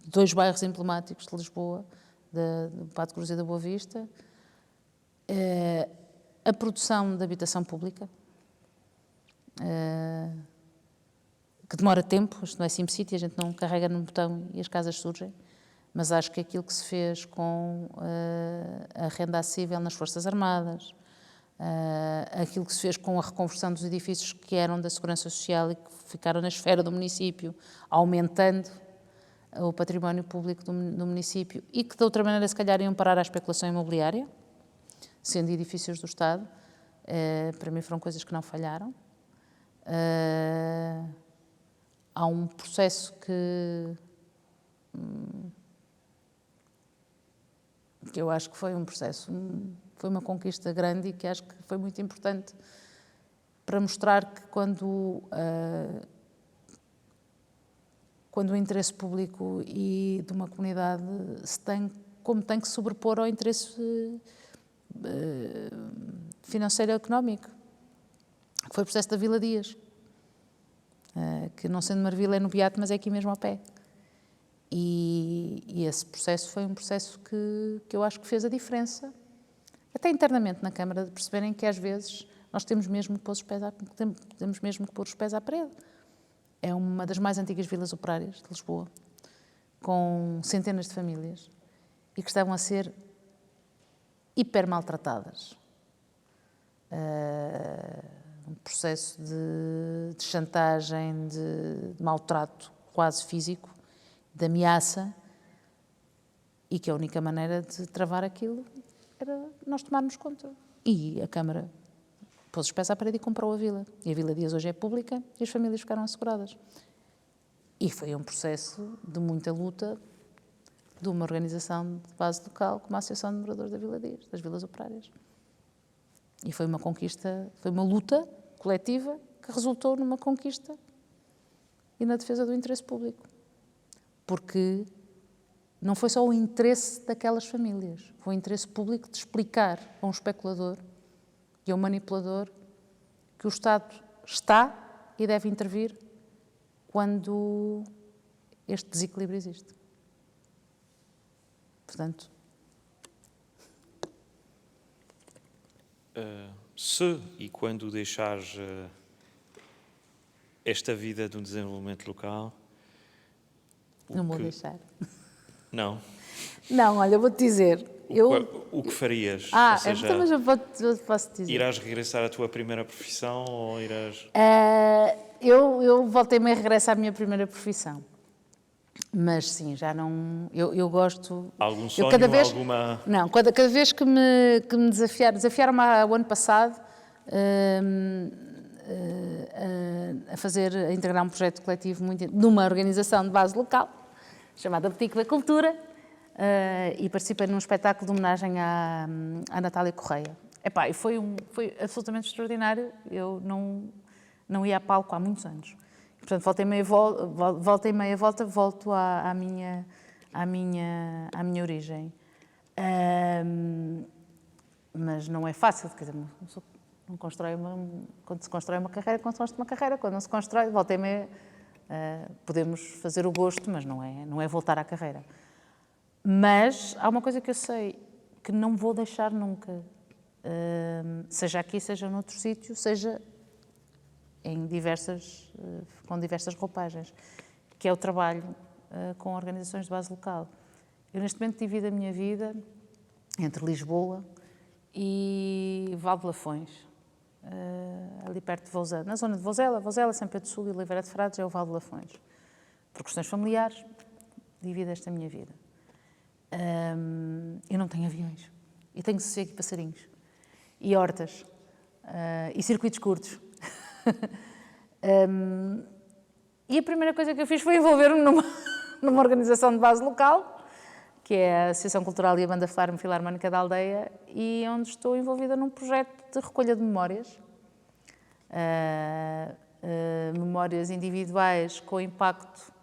2 bairros emblemáticos de Lisboa, do Pato Cruz e da Boa Vista, a produção de habitação pública, que demora tempo, isto não é SimCity, a gente não carrega num botão e as casas surgem, mas acho que aquilo que se fez com a renda acessível nas Forças Armadas, aquilo que se fez com a reconversão dos edifícios que eram da Segurança Social e que ficaram na esfera do município, aumentando o património público do município e que de outra maneira se calhar iam parar à especulação imobiliária, sendo edifícios do Estado, para mim foram coisas que não falharam. Há um processo que eu acho que foi um processo, foi uma conquista grande e que acho que foi muito importante para mostrar que quando o interesse público e de uma comunidade como tem que sobrepor ao interesse financeiro e económico, que foi o processo da Vila Dias, que não sendo uma vila é no Beato, mas é aqui mesmo ao pé. E esse processo foi um processo que eu acho que fez a diferença, até internamente na Câmara, de perceberem que às vezes nós temos mesmo que pôr os pés à parede. É uma das mais antigas vilas operárias de Lisboa, com centenas de famílias, e que estavam a ser hiper maltratadas. Um processo de chantagem, de maltrato quase físico, de ameaça, e que a única maneira de travar aquilo era nós tomarmos conta. E a Câmara pôs os pés à parede e comprou a vila. E a Vila Dias hoje é pública e as famílias ficaram asseguradas. E foi um processo de muita luta de uma organização de base local, como a Associação de Moradores da Vila Dias, das Vilas Operárias. E foi uma conquista, foi uma luta coletiva que resultou numa conquista e na defesa do interesse público. Porque não foi só o interesse daquelas famílias, foi o interesse público de explicar a um especulador e a um manipulador que o Estado está e deve intervir quando este desequilíbrio existe. Portanto... Se e quando deixares esta vida do desenvolvimento local... Não vou deixar. Não? Não, olha, vou-te dizer... O que farias? Ou seja, mas eu posso dizer. Irás regressar à tua primeira profissão ou irás... Eu voltei-me a regressar à minha primeira profissão. Mas sim, já não... Eu gosto... Algum sonho, alguma... Não, cada vez que me desafiaram-me o ano passado a integrar um projeto coletivo numa organização de base local, chamada Boutique da Cultura, e participei num espetáculo de homenagem à Natália Correia. E foi absolutamente extraordinário. Eu não ia a palco há muitos anos. Portanto, volta e meia volta, volto à minha origem. Mas não é fácil, quer dizer, quando se constrói uma carreira, constrói-se uma carreira. Quando não se constrói, volta e meia, podemos fazer o gosto, mas não é voltar à carreira. Mas há uma coisa que eu sei, que não vou deixar nunca, seja aqui, seja noutro sítio, seja com diversas roupagens, que é o trabalho com organizações de base local. Eu neste momento divido a minha vida entre Lisboa e Val de Lafões, ali perto de Vouzela, na zona de Vouzela, São Pedro do Sul e Oliveira de Frades é o Val de Lafões. Por questões familiares, divido esta minha vida. Eu não tenho aviões, eu tenho sossego e passarinhos, e hortas, e circuitos curtos. E a primeira coisa que eu fiz foi envolver-me numa organização de base local, que é a Associação Cultural e a Banda Filarmónica da Aldeia, e onde estou envolvida num projeto de recolha de memórias, memórias individuais com impacto,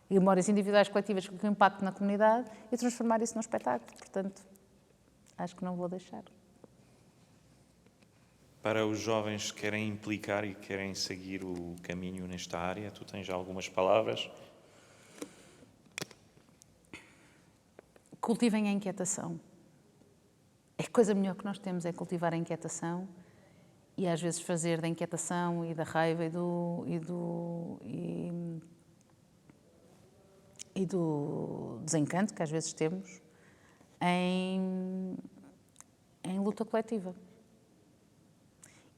e memórias individuais coletivas com impacto na comunidade, e transformar isso num espetáculo. Portanto, acho que não vou deixar. Para os jovens que querem implicar e querem seguir o caminho nesta área, tu tens algumas palavras? Cultivem a inquietação. A coisa melhor que nós temos é cultivar a inquietação e às vezes fazer da inquietação e da raiva e do desencanto que às vezes temos em luta coletiva.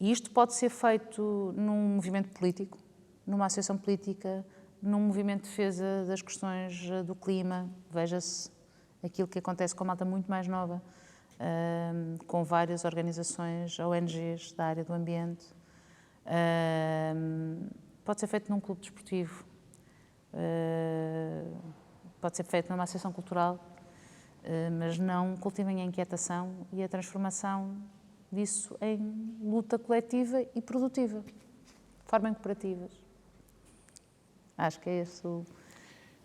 E isto pode ser feito num movimento político, numa associação política, num movimento de defesa das questões do clima. Veja-se aquilo que acontece com a malta muito mais nova, com várias organizações, ONGs da área do ambiente. Pode ser feito num clube desportivo, pode ser feito numa associação cultural, mas não cultivem a inquietação e a transformação disso em luta coletiva e produtiva. Formem cooperativas. Acho que é esse o...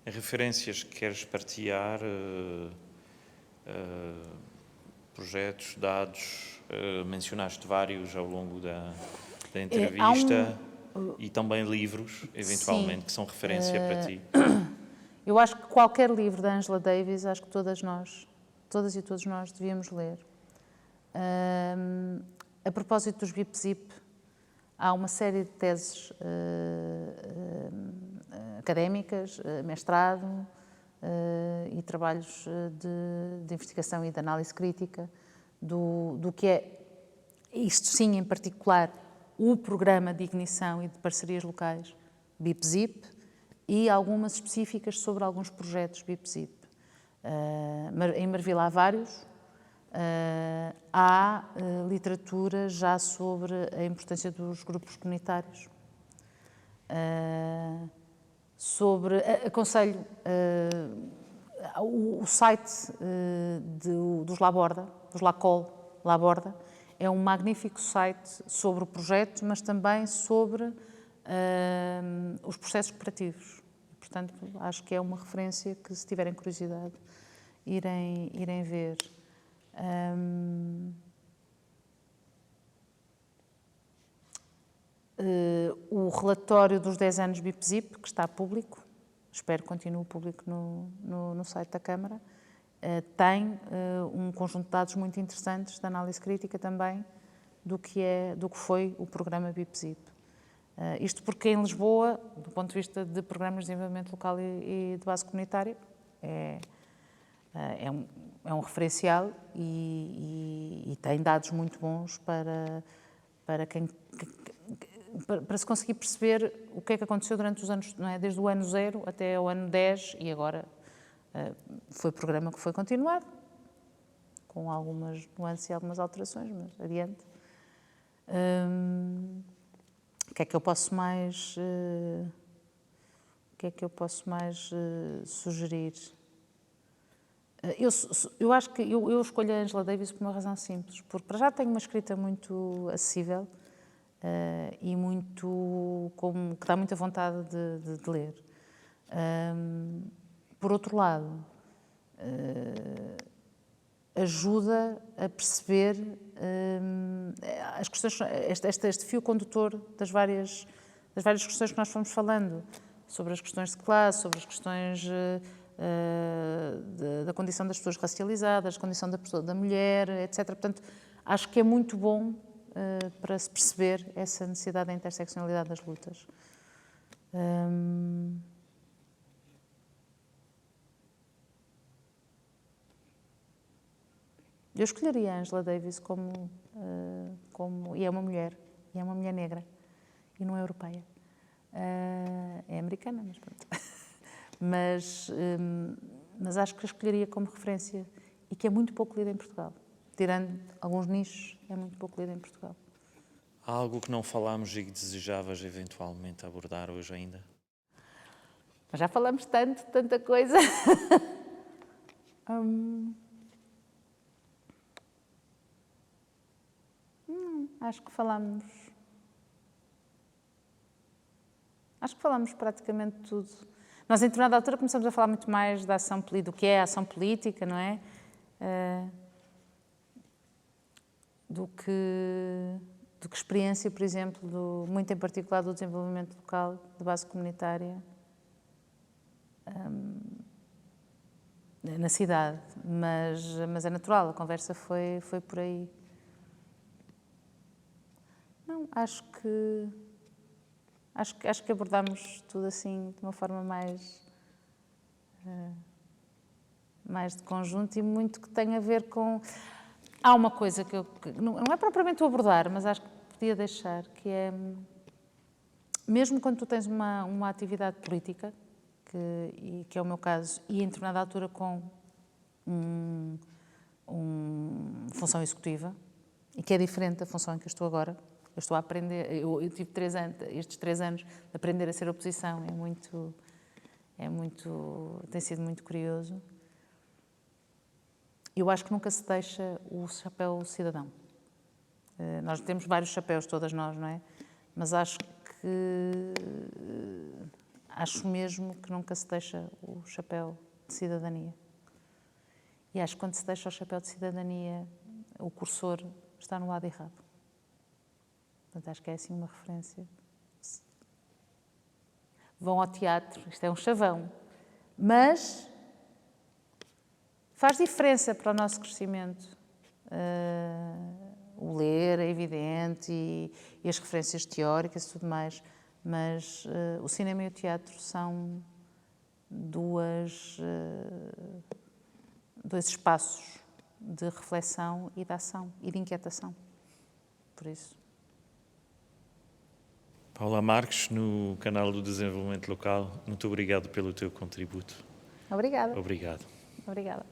Referências que queres partilhar, projetos, dados, mencionaste vários ao longo da entrevista, e também livros, eventualmente, Sim, que são referência para ti. Eu acho que qualquer livro da Angela Davis, acho que todas e todos nós devíamos ler. A propósito dos BIP-ZIP, há uma série de teses académicas, mestrado e trabalhos de investigação e de análise crítica do que é, isto sim em particular, o programa de ignição e de parcerias locais BIP-ZIP e algumas específicas sobre alguns projetos BIP-ZIP. Em Marvila há vários. Há literatura já sobre a importância dos grupos comunitários. Aconselho o site dos Laborda, dos Lacol Laborda, é um magnífico site sobre o projeto, mas também sobre os processos cooperativos. Portanto, acho que é uma referência que, se tiverem curiosidade, irem ver. O relatório dos 10 anos BIP-ZIP, que está público, espero que continue público no site da Câmara, tem um conjunto de dados muito interessantes de análise crítica também do que foi o programa BIP-ZIP. Isto porque em Lisboa, do ponto de vista de programas de desenvolvimento local e de base comunitária, é um referencial e tem dados muito bons para se conseguir perceber o que é que aconteceu durante os anos, não é? Desde o ano 0 até o ano 10, e agora foi o programa que foi continuado, com algumas nuances e algumas alterações, mas adiante. O que é que eu posso mais sugerir? Eu acho que eu escolho a Angela Davis por uma razão simples, porque para já tenho uma escrita muito acessível e que dá muita vontade de ler. Por outro lado, ajuda a perceber as questões, este fio condutor das várias questões que nós fomos falando, sobre as questões de classe, sobre as questões da condição das pessoas racializadas, da condição da mulher, etc. Portanto, acho que é muito bom para se perceber essa necessidade da interseccionalidade das lutas. Eu escolheria a Angela Davis e é uma mulher negra, e não é europeia. É americana, mas pronto. Mas acho que a escolheria como referência e que é muito pouco lida em Portugal. Tirando alguns nichos, é muito pouco lida em Portugal. Há algo que não falámos e que desejavas eventualmente abordar hoje ainda? Mas já falamos tanta coisa. Acho que falamos praticamente tudo. Nós, em determinada altura, começamos a falar muito mais da ação política, do que é a ação política, não é? Do que experiência, por exemplo, muito em particular do desenvolvimento local, de base comunitária, na cidade. Mas é natural, a conversa foi por aí. Não, acho que abordámos tudo assim de uma forma mais de conjunto e muito que tem a ver com... Há uma coisa que não é propriamente o abordar, mas acho que podia deixar, que é, mesmo quando tu tens uma atividade política, que é o meu caso, e em determinada altura com função executiva, e que é diferente da função em que eu estou agora. Eu estou a aprender, eu tive estes 3 anos de aprender a ser oposição, tem sido muito curioso. Eu acho que nunca se deixa o chapéu cidadão. Nós temos vários chapéus, todas nós, não é? Mas acho mesmo que nunca se deixa o chapéu de cidadania. E acho que quando se deixa o chapéu de cidadania, o cursor está no lado errado. Portanto, acho que é assim uma referência. Vão ao teatro, isto é um chavão, mas faz diferença para o nosso crescimento. O ler é evidente e as referências teóricas e tudo mais, mas o cinema e o teatro são dois espaços de reflexão e de ação e de inquietação. Por isso. Paula Marques, no canal do Desenvolvimento Local, muito obrigado pelo teu contributo. Obrigada. Obrigado. Obrigada.